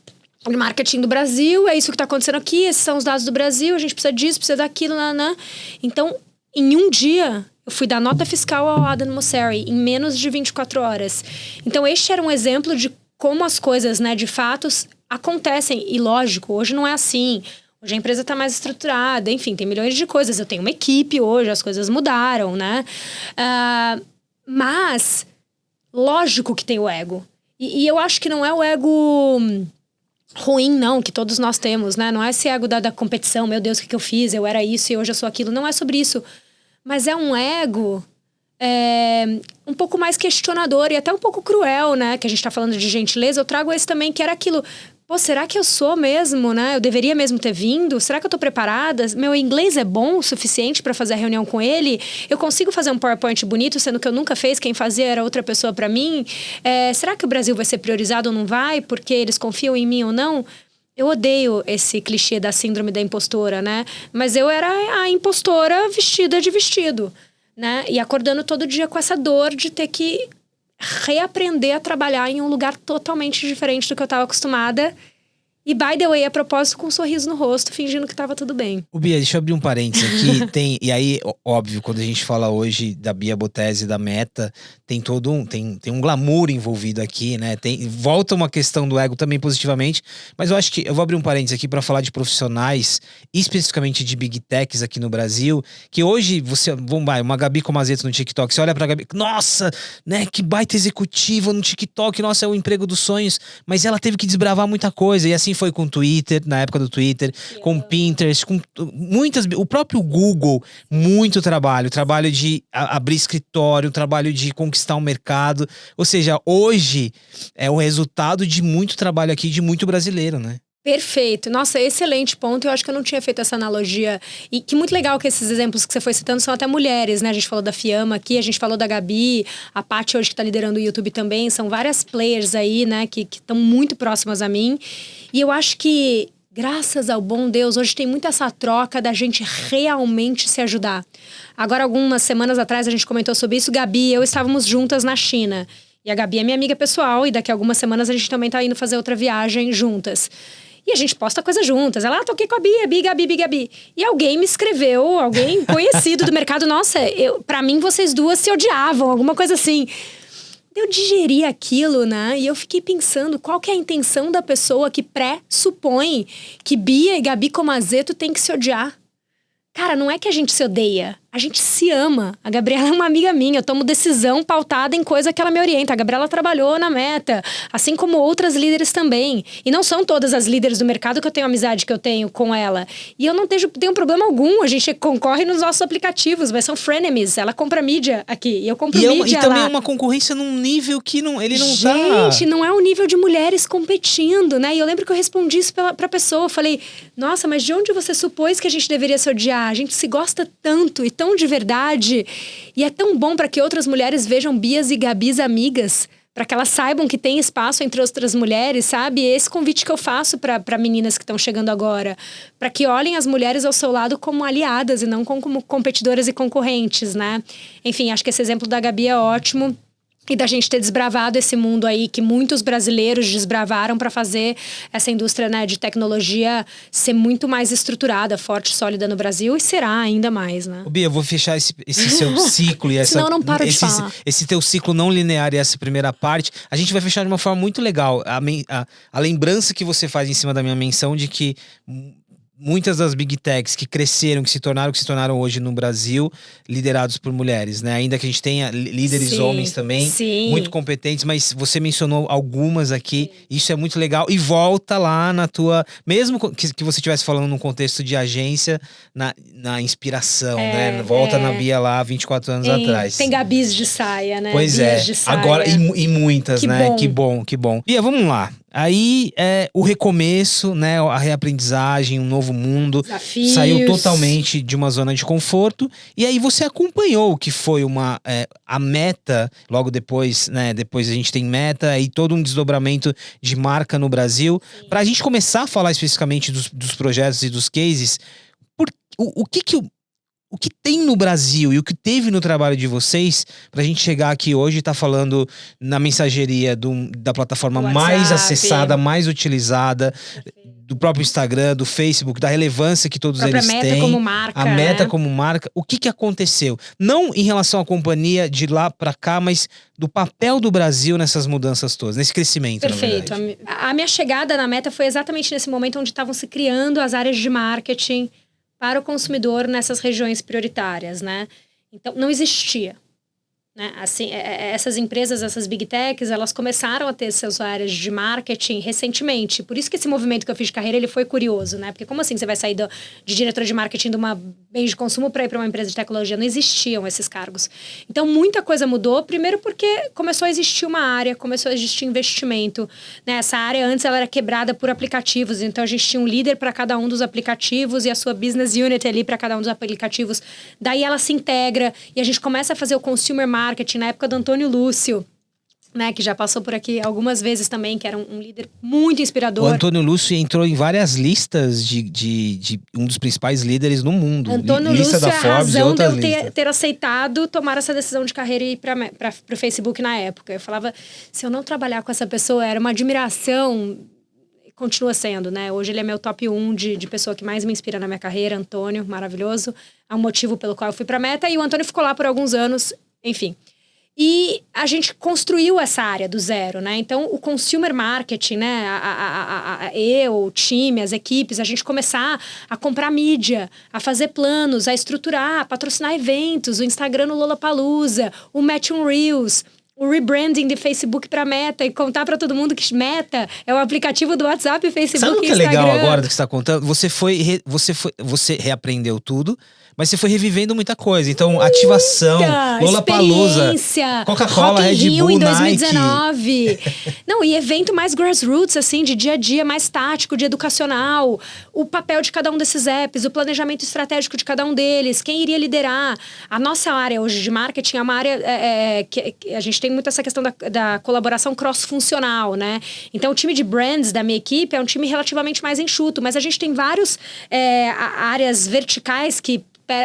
Speaker 2: marketing do Brasil. É isso que tá acontecendo aqui. Esses são os dados do Brasil. A gente precisa disso, precisa daquilo, nanã. Então, em um dia, eu fui dar nota fiscal ao Adam Mosseri, em menos de 24 horas. Então, este era um exemplo de como as coisas, né, de fato acontecem. E lógico, hoje não é assim. Hoje a empresa está mais estruturada, enfim, tem milhões de coisas. Eu tenho uma equipe hoje, as coisas mudaram, né? Mas, lógico que tem o ego. E eu acho que não é o ego ruim, não, que todos nós temos, né? Não é esse ego da competição, meu Deus, o que eu fiz? Eu era isso e hoje eu sou aquilo. Não é sobre isso. Mas é um ego um pouco mais questionador e até um pouco cruel, né? Que a gente tá falando de gentileza. Eu trago esse também, que era aquilo... Pô, será que eu sou mesmo, né? Eu deveria mesmo ter vindo? Será que eu tô preparada? Meu inglês é bom o suficiente para fazer a reunião com ele? Eu consigo fazer um PowerPoint bonito, sendo que eu nunca fiz, quem fazia era outra pessoa para mim? Será que o Brasil vai ser priorizado ou não vai? Porque eles confiam em mim ou não? Eu odeio esse clichê da síndrome da impostora, né? Mas eu era a impostora vestida de vestido, né? E acordando todo dia com essa dor de ter que reaprender a trabalhar em um lugar totalmente diferente do que eu estava acostumada. E, by the way, a propósito, com um sorriso no rosto, fingindo que tava tudo bem.
Speaker 3: O Bia, deixa eu abrir um parênteses aqui. E aí, óbvio, quando a gente fala hoje da Bia Botezzi, da Meta, tem todo tem um glamour envolvido aqui, né? Volta uma questão do ego também positivamente, mas eu acho que eu vou abrir um parênteses aqui para falar de profissionais, especificamente de Big Techs aqui no Brasil, que hoje uma Gabi Comazetto no TikTok, você olha pra Gabi, nossa, né, que baita executiva no TikTok, nossa, é o emprego dos sonhos, mas ela teve que desbravar muita coisa, e assim foi com o Twitter, na época do Twitter, com o Pinterest, com o próprio Google, muito trabalho de abrir escritório, trabalho de conquistar um mercado, ou seja, hoje é o resultado de muito trabalho aqui, de muito brasileiro, né?
Speaker 2: Perfeito. Nossa, excelente ponto. Eu acho que eu não tinha feito essa analogia. E que muito legal que esses exemplos que você foi citando são até mulheres, né? A gente falou da Fiamma aqui, a gente falou da Gabi, a Paty hoje que tá liderando o YouTube também. São várias players aí, né? Que estão muito próximas a mim. E eu acho que, graças ao bom Deus, hoje tem muito essa troca da gente realmente se ajudar. Agora, algumas semanas atrás, a gente comentou sobre isso. Gabi e eu estávamos juntas na China. E a Gabi é minha amiga pessoal. E daqui a algumas semanas a gente também tá indo fazer outra viagem juntas. E a gente posta coisa juntas. Ela, toquei com a Gabi. E alguém me escreveu, alguém conhecido do mercado. Nossa, pra mim vocês duas se odiavam, alguma coisa assim. Eu digeri aquilo, né? E eu fiquei pensando qual que é a intenção da pessoa que pressupõe que Bia e Gabi Comazetto têm que se odiar. Cara, não é que a gente se odeia, a gente se ama. A Gabriela é uma amiga minha, eu tomo decisão pautada em coisa que ela me orienta. A Gabriela trabalhou na Meta, assim como outras líderes também. E não são todas as líderes do mercado que eu tenho amizade que eu tenho com ela. E eu não tenho problema algum, a gente concorre nos nossos aplicativos, mas são frenemies. Ela compra mídia aqui, e eu compro mídia
Speaker 3: lá. E também
Speaker 2: lá.
Speaker 3: É uma concorrência num nível que ele não
Speaker 2: Gente, não é o nível de mulheres competindo, né? E eu lembro que eu respondi isso pra pessoa. Eu falei, nossa, mas de onde você supôs que a gente deveria se odiar? A gente se gosta tanto e tão de verdade. E é tão bom para que outras mulheres vejam Bias e Gabis amigas, para que elas saibam que tem espaço entre outras mulheres, sabe? E esse convite que eu faço para meninas que estão chegando agora, para que olhem as mulheres ao seu lado como aliadas e não como competidoras e concorrentes, né? Enfim, acho que esse exemplo da Gabi é ótimo. E da gente ter desbravado esse mundo aí que muitos brasileiros desbravaram para fazer essa indústria, né, de tecnologia ser muito mais estruturada, forte, sólida no Brasil, e será ainda mais, né?
Speaker 3: Bia, eu vou fechar esse seu ciclo e
Speaker 2: Senão eu não paro de falar.
Speaker 3: Esse teu ciclo não linear e essa primeira parte, a gente vai fechar de uma forma muito legal. A lembrança que você faz em cima da minha menção de que muitas das Big Techs que cresceram, que se tornaram hoje no Brasil, liderados por mulheres, né? Ainda que a gente tenha líderes homens também, muito competentes, mas você mencionou algumas aqui, isso é muito legal. E volta lá na tua... Mesmo que você estivesse falando num contexto de agência, na inspiração, né? Volta na Bia lá, 24 anos atrás.
Speaker 2: Tem Gabis de saia, né?
Speaker 3: Pois
Speaker 2: Bias de saia.
Speaker 3: Agora, e muitas,
Speaker 2: que
Speaker 3: né?
Speaker 2: Bom.
Speaker 3: Que bom. Bia, vamos lá. Aí, o recomeço, né? A reaprendizagem, um novo mundo.
Speaker 2: Desafios.
Speaker 3: Saiu totalmente de uma zona de conforto. E aí você acompanhou o que foi a Meta, logo depois, né? Depois a gente tem Meta e todo um desdobramento de marca no Brasil. Pra gente começar a falar especificamente dos projetos e dos cases, o que tem no Brasil e o que teve no trabalho de vocês pra gente chegar aqui hoje e tá falando na mensageria da plataforma mais acessada, mais utilizada, do próprio Instagram, do Facebook, da relevância que todos eles têm. A
Speaker 2: Meta como marca,
Speaker 3: a Meta como marca. O que aconteceu? Não em relação à companhia de lá para cá, mas do papel do Brasil nessas mudanças todas, nesse crescimento,
Speaker 2: Perfeito.
Speaker 3: na verdade.
Speaker 2: A minha chegada na Meta foi exatamente nesse momento onde estavam se criando as áreas de marketing para o consumidor nessas regiões prioritárias, né? Então, não existia. Né? Assim, essas empresas, essas big techs, elas começaram a ter suas áreas de marketing recentemente. Por isso que esse movimento que eu fiz de carreira, ele foi curioso, né? Porque como assim você vai sair de diretora de marketing de uma bem de consumo para ir para uma empresa de tecnologia? Não existiam esses cargos. Então, muita coisa mudou. Primeiro porque começou a existir uma área, começou a existir investimento. Né? Essa área antes ela era quebrada por aplicativos. Então, a gente tinha um líder para cada um dos aplicativos e a sua business unit ali para cada um dos aplicativos. Daí ela se integra e a gente começa a fazer o consumer marketing na época do Antônio Lúcio, né, que já passou por aqui algumas vezes também, que era um líder muito inspirador.
Speaker 3: O Antônio Lúcio entrou em várias listas de um dos principais líderes no mundo.
Speaker 2: Antônio
Speaker 3: Lista
Speaker 2: Lúcio
Speaker 3: da
Speaker 2: é a
Speaker 3: Forbes
Speaker 2: razão
Speaker 3: e
Speaker 2: de eu
Speaker 3: outras
Speaker 2: ter aceitado tomar essa decisão de carreira e ir para o Facebook na época. Eu falava, se eu não trabalhar com essa pessoa, era uma admiração, continua sendo, né? Hoje ele é meu top 1 de pessoa que mais me inspira na minha carreira, Antônio, maravilhoso. É um motivo pelo qual eu fui para a Meta e o Antônio ficou lá por alguns anos, enfim. E a gente construiu essa área do zero, né? Então, o consumer marketing, né? Eu, o time, as equipes, a gente começar a comprar mídia, a fazer planos, a estruturar, a patrocinar eventos, o Instagram no Lollapalooza, o Match on Reels, o rebranding de Facebook para Meta e contar para todo mundo que Meta é o aplicativo do WhatsApp, Facebook
Speaker 3: Sabe o que
Speaker 2: e
Speaker 3: é
Speaker 2: Instagram.
Speaker 3: legal agora do que você está contando? Você reaprendeu tudo, mas você foi revivendo muita coisa. Então, ativação, Lollapalooza, Coca-Cola,
Speaker 2: Rock in
Speaker 3: Red
Speaker 2: Rio
Speaker 3: Bull,
Speaker 2: em
Speaker 3: Nike.
Speaker 2: 2019. Não, e evento mais grassroots, assim, de dia a dia, mais tático, de educacional. O papel de cada um desses apps, o planejamento estratégico de cada um deles, quem iria liderar. A nossa área hoje de marketing é uma área que a gente tem muito essa questão da colaboração cross-funcional, né? Então, o time de brands da minha equipe é um time relativamente mais enxuto, mas a gente tem várias áreas verticais que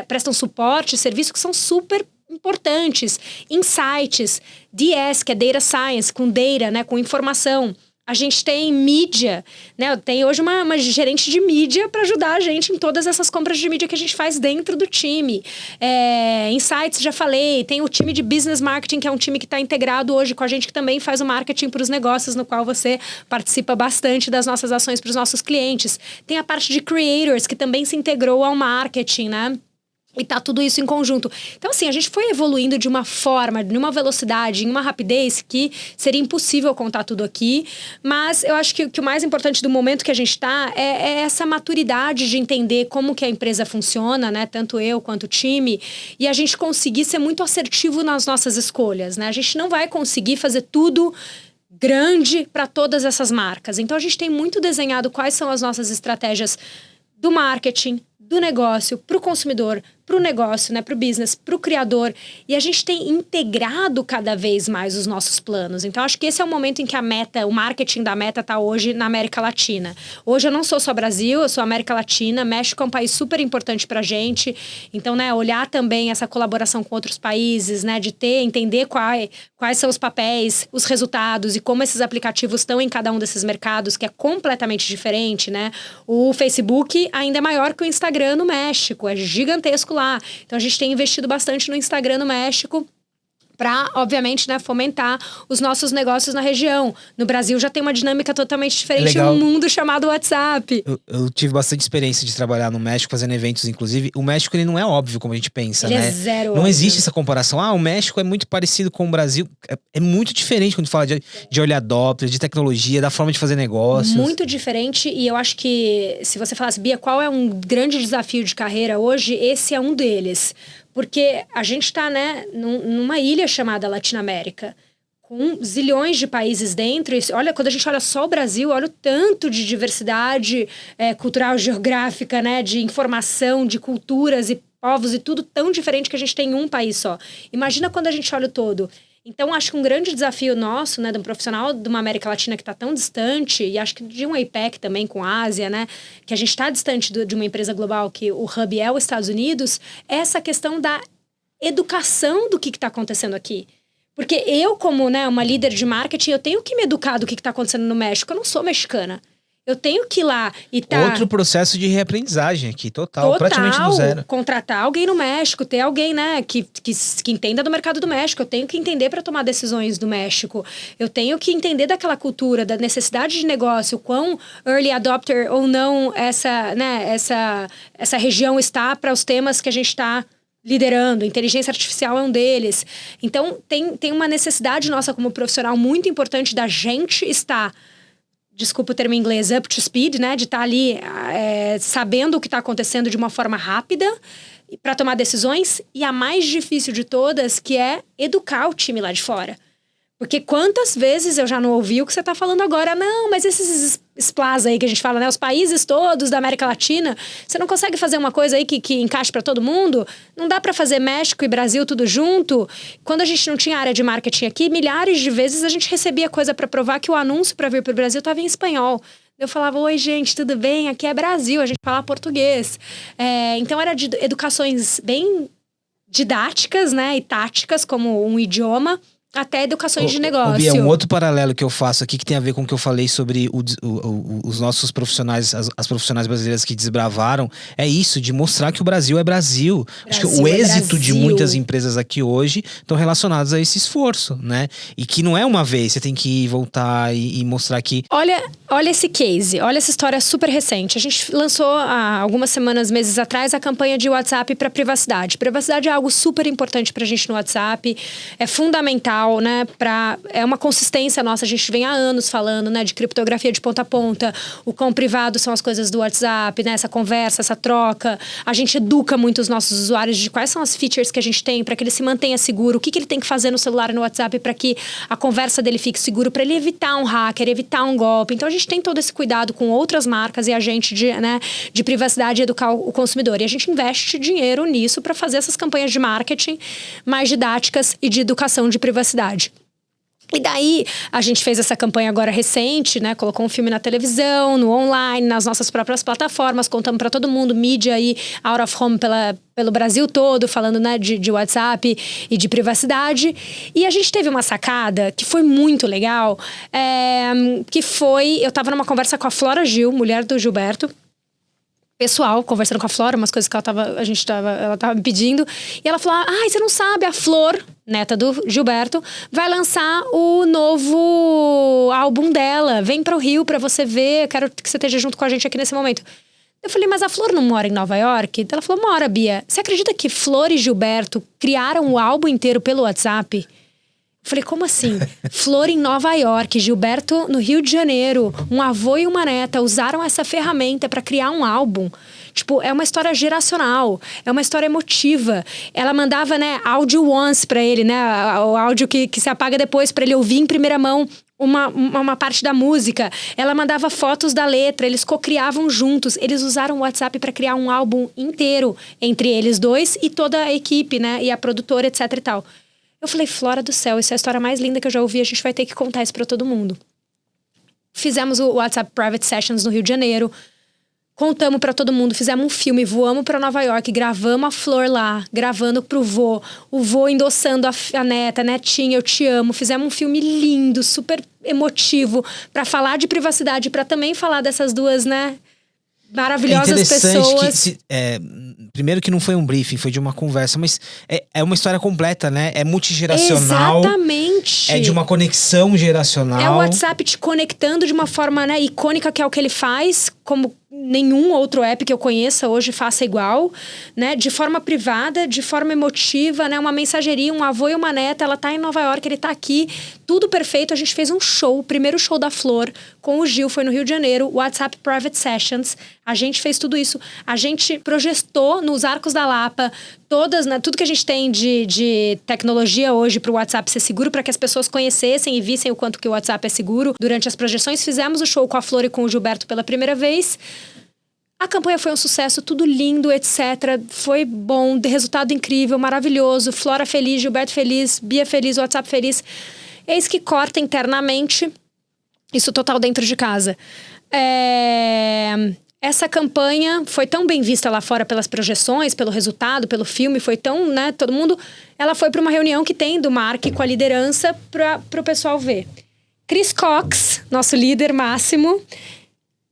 Speaker 2: prestam suporte, serviços que são super importantes. Insights, DS, que é Data Science, com data, né, com informação. A gente tem mídia, né? Tem hoje uma gerente de mídia para ajudar a gente em todas essas compras de mídia que a gente faz dentro do time. Insights, já falei. Tem o time de Business Marketing, que é um time que está integrado hoje com a gente, que também faz o marketing para os negócios, no qual você participa bastante das nossas ações para os nossos clientes. Tem a parte de Creators, que também se integrou ao marketing, né? E tá tudo isso em conjunto. Então, assim, a gente foi evoluindo de uma forma, de uma velocidade, em uma rapidez que seria impossível contar tudo aqui. Mas eu acho que o mais importante do momento que a gente tá é essa maturidade de entender como que a empresa funciona, né? Tanto eu quanto o time. E a gente conseguir ser muito assertivo nas nossas escolhas, né? A gente não vai conseguir fazer tudo grande para todas essas marcas. Então, a gente tem muito desenhado quais são as nossas estratégias do marketing, do negócio, para o consumidor, para o negócio, né, para o business, para o criador. E a gente tem integrado cada vez mais os nossos planos. Então, acho que esse é o momento em que a Meta, o marketing da Meta está hoje na América Latina. Hoje eu não sou só Brasil, eu sou América Latina. México é um país super importante para a gente. Então, né, olhar também essa colaboração com outros países, né, de entender quais são os papéis, os resultados e como esses aplicativos estão em cada um desses mercados, que é completamente diferente, né? O Facebook ainda é maior que o Instagram no México, é gigantesco lá. Então, a gente tem investido bastante no Instagram no México para, obviamente, né, fomentar os nossos negócios na região. No Brasil já tem uma dinâmica totalmente diferente, um mundo chamado WhatsApp.
Speaker 3: Eu tive bastante experiência de trabalhar no México, fazendo eventos, inclusive. O México, ele não é óbvio como a gente pensa,
Speaker 2: ele
Speaker 3: né?
Speaker 2: É zero
Speaker 3: não
Speaker 2: óbvio.
Speaker 3: existe essa comparação. O México é muito parecido com o Brasil. É muito diferente quando fala de early adopters, de tecnologia, da forma de fazer negócios.
Speaker 2: Muito diferente, e eu acho que se você falasse, Bia, qual é um grande desafio de carreira hoje, esse é um deles. Porque a gente está, né, numa ilha chamada Latinoamérica, com zilhões de países dentro. E olha, quando a gente olha só o Brasil, olha o tanto de diversidade cultural, geográfica, né, de informação, de culturas e povos e tudo tão diferente que a gente tem em um país só. Imagina quando a gente olha o todo. Então, acho que um grande desafio nosso, né, de um profissional de uma América Latina que está tão distante, e acho que de um APEC também com a Ásia, né, que a gente está distante de uma empresa global, que o hub é os Estados Unidos, é essa questão da educação do que está acontecendo aqui. Porque eu, como, né, uma líder de marketing, eu tenho que me educar do que está acontecendo no México. Eu não sou mexicana. Eu tenho que ir lá e
Speaker 3: Outro processo de reaprendizagem aqui, total, praticamente do zero.
Speaker 2: Contratar alguém no México, ter alguém, né, que entenda do mercado do México. Eu tenho que entender para tomar decisões do México. Eu tenho que entender daquela cultura, da necessidade de negócio, quão early adopter ou não essa região está para os temas que a gente está liderando. Inteligência artificial é um deles. Então, tem uma necessidade nossa como profissional muito importante da gente estar, desculpa o termo em inglês, up to speed, né? De estar ali sabendo o que está acontecendo de uma forma rápida para tomar decisões. E a mais difícil de todas, que é educar o time lá de fora. Porque quantas vezes eu já não ouvi o que você está falando agora? Não, mas esses SPLAs aí que a gente fala, né? Os países todos da América Latina, você não consegue fazer uma coisa aí que encaixe para todo mundo? Não dá para fazer México e Brasil tudo junto? Quando a gente não tinha área de marketing aqui, milhares de vezes a gente recebia coisa para provar que o anúncio para vir para o Brasil estava em espanhol. Eu falava, oi gente, tudo bem? Aqui é Brasil, a gente fala português. Então era de educações bem didáticas, né? E táticas, como um idioma, até educações de negócio.
Speaker 3: Bia, um outro paralelo que eu faço aqui que tem a ver com o que eu falei sobre os nossos profissionais, as profissionais brasileiras que desbravaram, é isso, de mostrar que o Brasil é Brasil. Acho que o êxito de muitas empresas aqui hoje estão relacionados a esse esforço, né? E que não é uma vez, você tem que ir, voltar e mostrar que...
Speaker 2: Olha esse case, olha essa história super recente. A gente lançou há algumas semanas, meses atrás, a campanha de WhatsApp para privacidade. Privacidade é algo super importante pra gente no WhatsApp, é fundamental, né, é uma consistência nossa, a gente vem há anos falando, né, de criptografia de ponta a ponta, o quão privado são as coisas do WhatsApp, né, essa conversa, essa troca, a gente educa muito os nossos usuários de quais são as features que a gente tem para que ele se mantenha seguro, o que ele tem que fazer no celular e no WhatsApp para que a conversa dele fique seguro, para ele evitar um hacker, evitar um golpe. Então a gente tem todo esse cuidado com outras marcas e a gente de privacidade e educar o consumidor, e a gente investe dinheiro nisso para fazer essas campanhas de marketing mais didáticas e de educação de privacidade. E daí, a gente fez essa campanha agora recente, né? Colocou um filme na televisão, no online, nas nossas próprias plataformas, contamos para todo mundo, mídia aí, out of home pelo Brasil todo, falando, né, de WhatsApp e de privacidade. E a gente teve uma sacada que foi muito legal, que foi... Eu tava numa conversa com a Flora Gil, mulher do Gilberto, pessoal, conversando com a Flora, umas coisas que ela tava me pedindo. E ela falou, você não sabe, a Flor, neta do Gilberto, vai lançar o novo álbum dela. Vem para o Rio para você ver, quero que você esteja junto com a gente aqui nesse momento. Eu falei, mas a Flor não mora em Nova York? Ela falou, mora, Bia. Você acredita que Flor e Gilberto criaram o álbum inteiro pelo WhatsApp? Eu falei, como assim? Flor em Nova York, Gilberto no Rio de Janeiro, um avô e uma neta usaram essa ferramenta para criar um álbum. Tipo, é uma história geracional, é uma história emotiva. Ela mandava, né, áudio once pra ele, né, o áudio que se apaga depois pra ele ouvir em primeira mão uma parte da música. Ela mandava fotos da letra, eles cocriavam juntos. Eles usaram o WhatsApp para criar um álbum inteiro entre eles dois e toda a equipe, né, e a produtora, etc e tal. Eu falei, Flora do céu, isso é a história mais linda que eu já ouvi, a gente vai ter que contar isso pra todo mundo. Fizemos o WhatsApp Private Sessions no Rio de Janeiro, contamos pra todo mundo, fizemos um filme, voamos pra Nova York, gravamos a Flor lá, gravando pro vô, o vô endossando a neta, netinha, eu te amo. Fizemos um filme lindo, super emotivo, pra falar de privacidade, pra também falar dessas duas, né, maravilhosas pessoas.
Speaker 3: Primeiro que não foi um briefing, foi de uma conversa, mas é uma história completa, né? É multigeracional.
Speaker 2: Exatamente.
Speaker 3: É de uma conexão geracional.
Speaker 2: É o WhatsApp te conectando de uma forma, né, icônica, que é o que ele faz, como nenhum outro app que eu conheça hoje faça igual, né? De forma privada, de forma emotiva, né? Uma mensageria, um avô e uma neta, ela tá em Nova York, ele tá aqui, tudo perfeito. A gente fez um show, o primeiro show da Flor com o Gil, foi no Rio de Janeiro, WhatsApp Private Sessions. A gente fez tudo isso. A gente projetou nos Arcos da Lapa todas, né, tudo que a gente tem de tecnologia hoje para o WhatsApp ser seguro, para que as pessoas conhecessem e vissem o quanto que o WhatsApp é seguro. Durante as projeções, fizemos o show com a Flor e com o Gilberto pela primeira vez. A campanha foi um sucesso, tudo lindo, etc. Foi bom, resultado incrível, maravilhoso. Flora feliz, Gilberto feliz, Bia feliz, WhatsApp feliz. Eis que corta internamente, isso total dentro de casa. Essa campanha foi tão bem vista lá fora pelas projeções, pelo resultado, pelo filme, foi tão, né, todo mundo... Ela foi para uma reunião que tem do Mark com a liderança para o pessoal ver. Chris Cox, nosso líder máximo,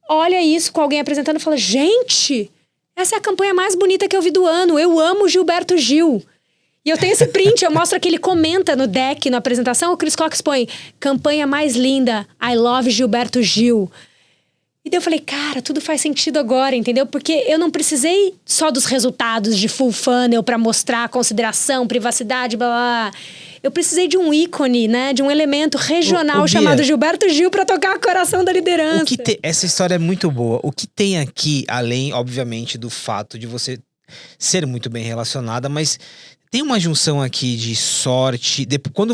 Speaker 2: olha isso com alguém apresentando e fala, gente, essa é a campanha mais bonita que eu vi do ano. Eu amo Gilberto Gil. E eu tenho esse print, eu mostro que ele comenta no deck, na apresentação, o Chris Cox põe, campanha mais linda, I love Gilberto Gil. E daí eu falei, cara, tudo faz sentido agora, entendeu? Porque eu não precisei só dos resultados de full funnel pra mostrar consideração, privacidade, blá, blá, blá. Eu precisei de um ícone, né? De um elemento regional
Speaker 3: Bia,
Speaker 2: chamado Gilberto Gil pra tocar o coração da liderança.
Speaker 3: Essa história é muito boa. O que tem aqui, além, obviamente, do fato de você ser muito bem relacionada, mas tem uma junção aqui de sorte. Quando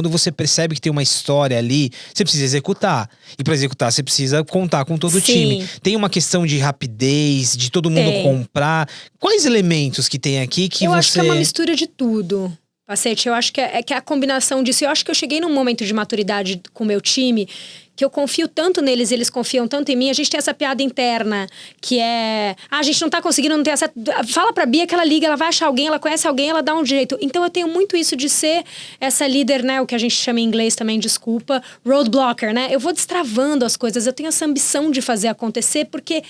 Speaker 3: você percebe que tem uma história ali, você precisa executar. E para executar, você precisa contar com todo o time. Tem uma questão de rapidez, de todo mundo comprar. Quais elementos que tem aqui que
Speaker 2: eu acho que é uma mistura de tudo. Pacete, eu acho que é a combinação disso. Eu acho que eu cheguei num momento de maturidade com o meu time que eu confio tanto neles, eles confiam tanto em mim. A gente tem essa piada interna, que é... a gente não tá conseguindo, não tem essa... Fala pra Bia que ela liga, ela vai achar alguém, ela conhece alguém, ela dá um jeito. Então eu tenho muito isso de ser essa líder, né? O que a gente chama em inglês também, desculpa, roadblocker, né? Eu vou destravando as coisas, eu tenho essa ambição de fazer acontecer, porque...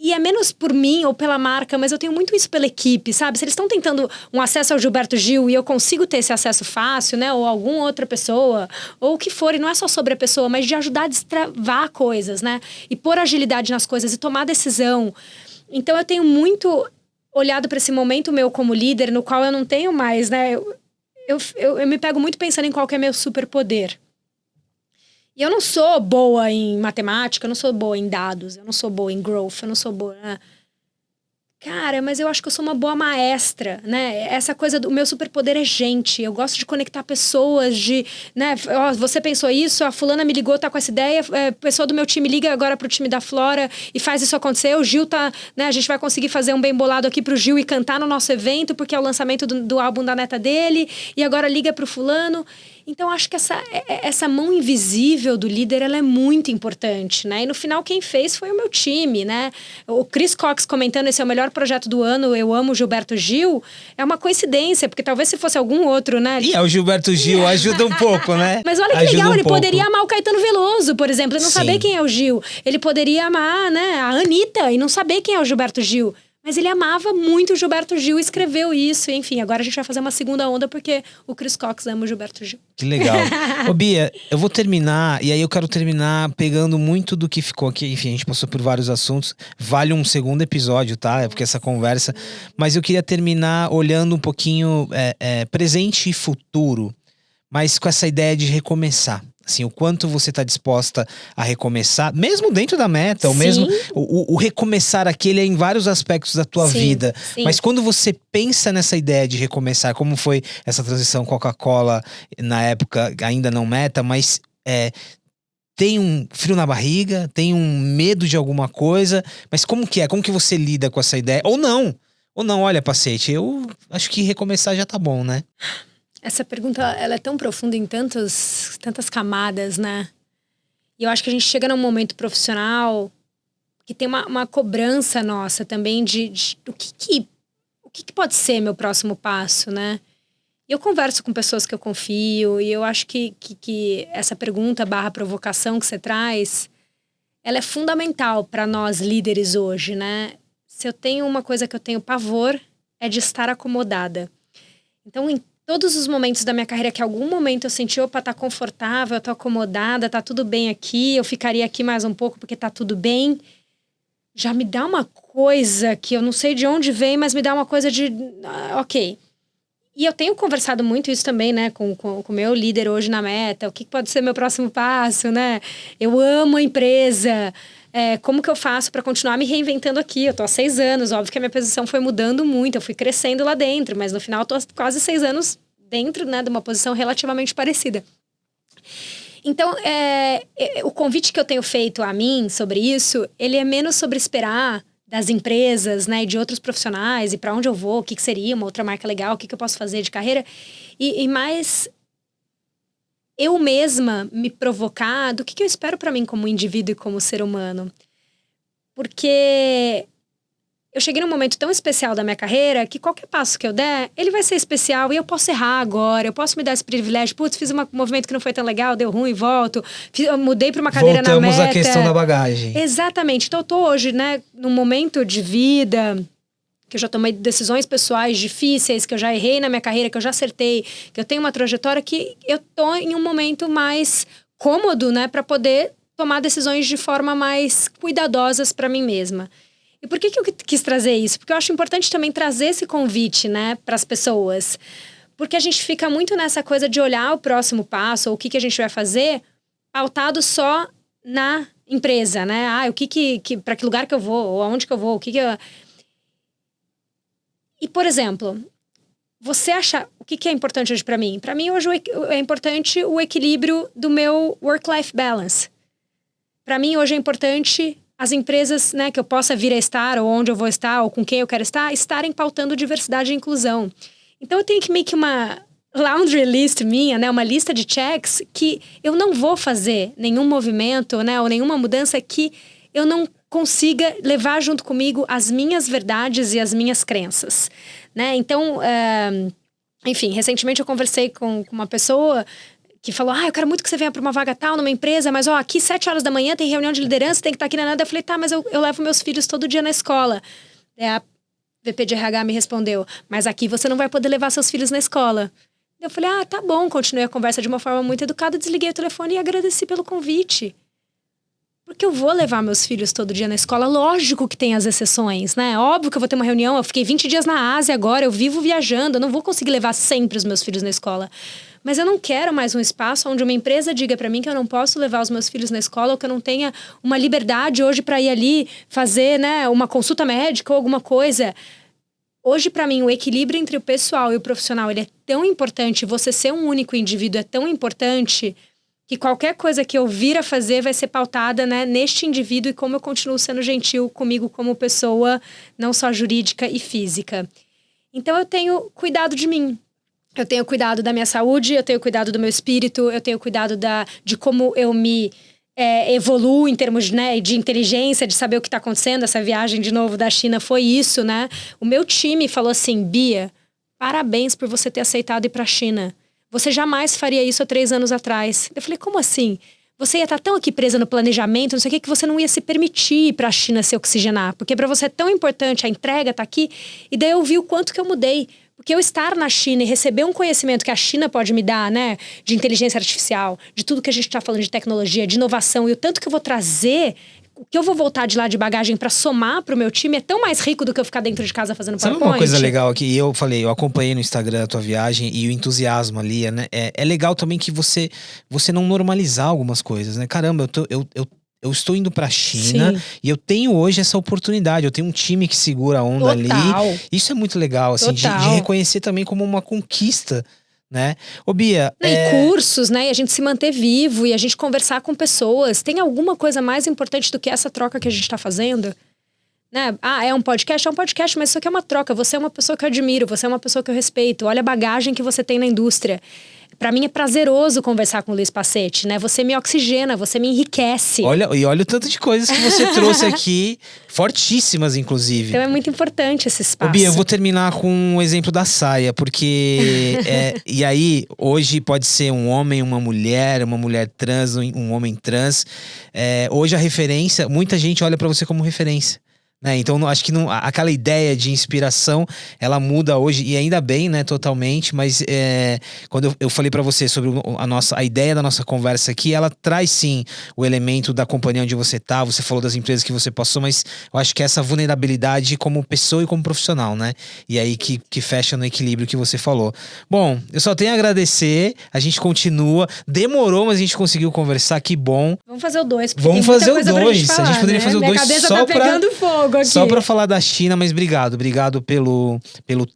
Speaker 2: E é menos por mim ou pela marca, mas eu tenho muito isso pela equipe, sabe? Se eles estão tentando um acesso ao Gilberto Gil e eu consigo ter esse acesso fácil, né? Ou alguma outra pessoa, ou o que for. E não é só sobre a pessoa, mas de ajudar a destravar coisas, né? E pôr agilidade nas coisas e tomar decisão. Então eu tenho muito olhado para esse momento meu como líder, no qual eu não tenho mais, né? Eu me pego muito pensando em qual que é meu superpoder. E eu não sou boa em matemática, eu não sou boa em dados, eu não sou boa em growth, eu não sou boa... Cara, mas eu acho que eu sou uma boa maestra, né? Essa coisa do meu superpoder é gente. Eu gosto de conectar pessoas, né? Ó, você pensou isso, a fulana me ligou, tá com essa ideia, a pessoa do meu time liga agora pro time da Flora e faz isso acontecer. O Gil tá, né? A gente vai conseguir fazer um bem bolado aqui pro Gil e cantar no nosso evento, porque é o lançamento do álbum da neta dele, e agora liga pro fulano. Então, acho que essa mão invisível do líder, ela é muito importante, né? E no final, quem fez foi o meu time, né? O Chris Cox comentando, esse é o melhor projeto do ano, eu amo o Gilberto Gil, é uma coincidência, porque talvez se fosse algum outro, né?
Speaker 3: E o Gilberto Gil ajuda um pouco, né?
Speaker 2: Mas olha que
Speaker 3: ajuda
Speaker 2: legal, ele
Speaker 3: pouco.
Speaker 2: poderia amar o Caetano Veloso, por exemplo, e não
Speaker 3: Sim.
Speaker 2: saber quem é o Gil. Ele poderia amar, né, a Anitta e não saber quem é o Gilberto Gil. Mas ele amava muito o Gilberto Gil e escreveu isso. Enfim, agora a gente vai fazer uma segunda onda porque o Chris Cox ama o Gilberto Gil.
Speaker 3: Que legal. Ô Bia, eu vou terminar, e aí eu quero terminar pegando muito do que ficou aqui. Enfim, a gente passou por vários assuntos. Vale um segundo episódio, tá? É porque essa conversa... Mas eu queria terminar olhando um pouquinho presente e futuro, mas com essa ideia de recomeçar. Assim, o quanto você está disposta a recomeçar, mesmo dentro da meta, ou mesmo o recomeçar aqui, ele é em vários aspectos da tua vida.
Speaker 2: Sim.
Speaker 3: Mas quando você pensa nessa ideia de recomeçar, como foi essa transição Coca-Cola na época, ainda não meta, mas tem um frio na barriga, tem um medo de alguma coisa, mas como que é? Como que você lida com essa ideia? Ou não, olha, Pacete, eu acho que recomeçar já tá bom, né?
Speaker 2: Essa pergunta, ela é tão profunda em tantas camadas, né? E eu acho que a gente chega num momento profissional que tem uma cobrança nossa também de o que pode ser meu próximo passo, né? E eu converso com pessoas que eu confio e eu acho que essa pergunta / provocação que você traz, ela é fundamental para nós líderes hoje, né? Se eu tenho uma coisa que eu tenho pavor, é de estar acomodada. Então, em todos os momentos da minha carreira que em algum momento eu senti, opa, tá confortável, tô acomodada, tá tudo bem aqui, eu ficaria aqui mais um pouco porque tá tudo bem, já me dá uma coisa que eu não sei de onde vem, mas me dá uma coisa de, ok. E eu tenho conversado muito isso também, né, com o meu líder hoje na Meta, o que pode ser meu próximo passo, né? Eu amo a empresa, como que eu faço para continuar me reinventando aqui? Eu tô há 6 anos, óbvio que a minha posição foi mudando muito, eu fui crescendo lá dentro, mas no final eu tô há quase 6 anos dentro, né, de uma posição relativamente parecida. Então, o convite que eu tenho feito a mim sobre isso, ele é menos sobre esperar das empresas, né, e de outros profissionais, e para onde eu vou, o que seria uma outra marca legal, o que eu posso fazer de carreira, e mais eu mesma me provocar do que eu espero para mim como indivíduo e como ser humano. Porque eu cheguei num momento tão especial da minha carreira que qualquer passo que eu der, ele vai ser especial e eu posso errar agora, eu posso me dar esse privilégio. Putz, fiz um movimento que não foi tão legal, deu ruim, volto. Eu mudei para uma cadeira na meta.
Speaker 3: Voltamos à questão da bagagem.
Speaker 2: Exatamente. Então eu tô hoje, né, num momento de vida que eu já tomei decisões pessoais difíceis, que eu já errei na minha carreira, que eu já acertei, que eu tenho uma trajetória que eu tô em um momento mais cômodo, né, para poder tomar decisões de forma mais cuidadosas para mim mesma. E por que eu quis trazer isso? Porque eu acho importante também trazer esse convite, né, para as pessoas. Porque a gente fica muito nessa coisa de olhar o próximo passo, ou o que a gente vai fazer, pautado só na empresa, né? Ah, para que lugar que eu vou, ou aonde que eu vou, o que eu... E, por exemplo, você acha... O que é importante hoje para mim? Para mim, hoje é importante o equilíbrio do meu work-life balance. Para mim, hoje é importante as empresas, né, que eu possa vir a estar, ou onde eu vou estar, ou com quem eu quero estar, estarem pautando diversidade e inclusão. Então, eu tenho que meio que uma laundry list minha, né, uma lista de checks que eu não vou fazer nenhum movimento, né, ou nenhuma mudança que eu não consiga levar junto comigo as minhas verdades e as minhas crenças, né? Então, enfim, recentemente eu conversei com uma pessoa que falou, eu quero muito que você venha para uma vaga tal numa empresa, mas aqui 7 horas da manhã tem reunião de liderança, tem que estar aqui na nada. Eu falei, tá, mas eu levo meus filhos todo dia na escola. A VP de RH me respondeu, mas aqui você não vai poder levar seus filhos na escola. Eu falei, tá bom, continuei a conversa de uma forma muito educada, desliguei o telefone e agradeci pelo convite. Porque eu vou levar meus filhos todo dia na escola. Lógico que tem as exceções, né? Óbvio que eu vou ter uma reunião. Eu fiquei 20 dias na Ásia agora. Eu vivo viajando. Eu não vou conseguir levar sempre os meus filhos na escola. Mas eu não quero mais um espaço onde uma empresa diga pra mim que eu não posso levar os meus filhos na escola ou que eu não tenha uma liberdade hoje pra ir ali fazer, né, uma consulta médica ou alguma coisa. Hoje, pra mim, o equilíbrio entre o pessoal e o profissional, ele é tão importante. Você ser um único indivíduo é tão importante que qualquer coisa que eu vir a fazer vai ser pautada, né, neste indivíduo e como eu continuo sendo gentil comigo como pessoa, não só jurídica e física. Então, eu tenho cuidado de mim. Eu tenho cuidado da minha saúde, eu tenho cuidado do meu espírito, eu tenho cuidado de como eu me evoluo em termos, né, de inteligência, de saber o que está acontecendo. Essa viagem, de novo, da China foi isso, né? O meu time falou assim, Bia, parabéns por você ter aceitado ir para a China. Você jamais faria isso há 3 anos atrás. Eu falei, como assim? Você ia estar tão aqui presa no planejamento, não sei o que você não ia se permitir ir para a China se oxigenar. Porque para você é tão importante, a entrega tá aqui. E daí eu vi o quanto que eu mudei. Porque eu estar na China e receber um conhecimento que a China pode me dar, né? De inteligência artificial, de tudo que a gente está falando de tecnologia, de inovação. E o tanto que eu vou trazer... O que eu vou voltar de lá de bagagem para somar pro meu time é tão mais rico do que eu ficar dentro de casa fazendo PowerPoint.
Speaker 3: Sabe uma coisa legal aqui? Eu falei, eu acompanhei no Instagram a tua viagem e o entusiasmo ali, né? É legal também que você não normalizar algumas coisas, né? Caramba, eu estou indo pra China. Sim. E eu tenho hoje essa oportunidade. Eu tenho um time que segura a onda ali. Isso é muito legal, assim, de reconhecer também como uma conquista, né? Ô Bia...
Speaker 2: E cursos, né? E a gente se manter vivo e a gente conversar com pessoas. Tem alguma coisa mais importante do que essa troca que a gente tá fazendo? Né? É um podcast? É um podcast, mas isso aqui é uma troca. Você é uma pessoa que eu admiro, você é uma pessoa que eu respeito. Olha a bagagem que você tem na indústria. Pra mim é prazeroso conversar com o Luiz Pacete, né? Você me oxigena, você me enriquece.
Speaker 3: Olha o tanto de coisas que você trouxe aqui, fortíssimas, inclusive.
Speaker 2: Então é muito importante esse espaço.
Speaker 3: Ô Bia, eu vou terminar com um exemplo da saia, porque... e aí, hoje pode ser um homem, uma mulher trans, um homem trans. Hoje a referência, muita gente olha pra você como referência. Né? Então, acho que aquela ideia de inspiração, ela muda hoje, e ainda bem, né, totalmente, mas quando eu falei pra você sobre a ideia da nossa conversa aqui, ela traz sim o elemento da companhia onde você tá, você falou das empresas que você passou, mas eu acho que essa vulnerabilidade como pessoa e como profissional, né, e aí que fecha no equilíbrio que você falou. Bom, eu só tenho a agradecer, a gente continua, demorou, mas a gente conseguiu conversar, que bom.
Speaker 2: Vamos fazer o 2,
Speaker 3: Vamos fazer o 2, a gente poderia fazer o 2
Speaker 2: Minha cabeça tá pegando fogo. Aqui.
Speaker 3: Só pra falar da China, mas obrigado pelo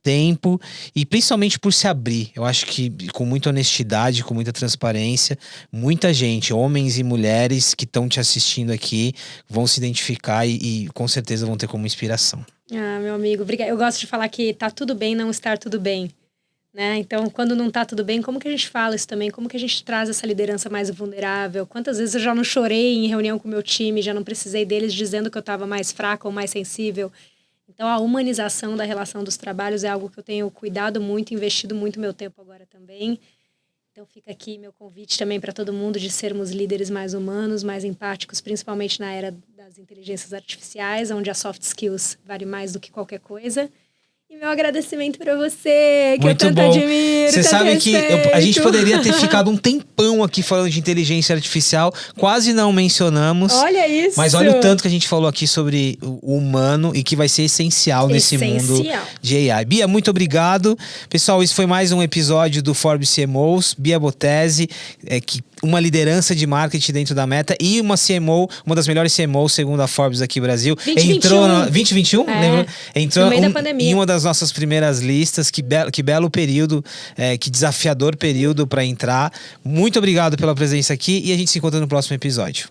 Speaker 3: tempo e principalmente por se abrir. Eu acho que com muita honestidade, com muita transparência, muita gente, homens e mulheres que estão te assistindo aqui, vão se identificar e com certeza vão ter como inspiração.
Speaker 2: Meu amigo, obrigado. Eu gosto de falar que tá tudo bem não estar tudo bem. Né? Então, quando não tá tudo bem, como que a gente fala isso também? Como que a gente traz essa liderança mais vulnerável? Quantas vezes eu já não chorei em reunião com o meu time, já não precisei deles dizendo que eu tava mais fraca ou mais sensível? Então, a humanização da relação dos trabalhos é algo que eu tenho cuidado muito, investido muito meu tempo agora também. Então, fica aqui meu convite também para todo mundo de sermos líderes mais humanos, mais empáticos, principalmente na era das inteligências artificiais, onde a soft skills vale mais do que qualquer coisa. E meu agradecimento para você, que
Speaker 3: Muito
Speaker 2: eu tanto
Speaker 3: bom.
Speaker 2: admiro.
Speaker 3: Você
Speaker 2: tanto
Speaker 3: sabe que
Speaker 2: respeito.
Speaker 3: a gente poderia ter ficado um tempão aqui falando de inteligência artificial, quase não mencionamos.
Speaker 2: Olha isso!
Speaker 3: Mas olha o tanto que a gente falou aqui sobre o humano e que vai ser essencial nesse mundo de AI. Bia, muito obrigado. Pessoal, isso foi mais um episódio do Forbes CMOs. Bia Botezzi, uma liderança de marketing dentro da Meta e uma CMO, uma das melhores CMOs segundo a Forbes aqui no Brasil.
Speaker 2: 2021.
Speaker 3: Entrou na 2021, lembra? Entrou
Speaker 2: no meio da pandemia.
Speaker 3: em uma das nossas primeiras listas. Que belo período, que desafiador período para entrar. Muito obrigado pela presença aqui e a gente se encontra no próximo episódio.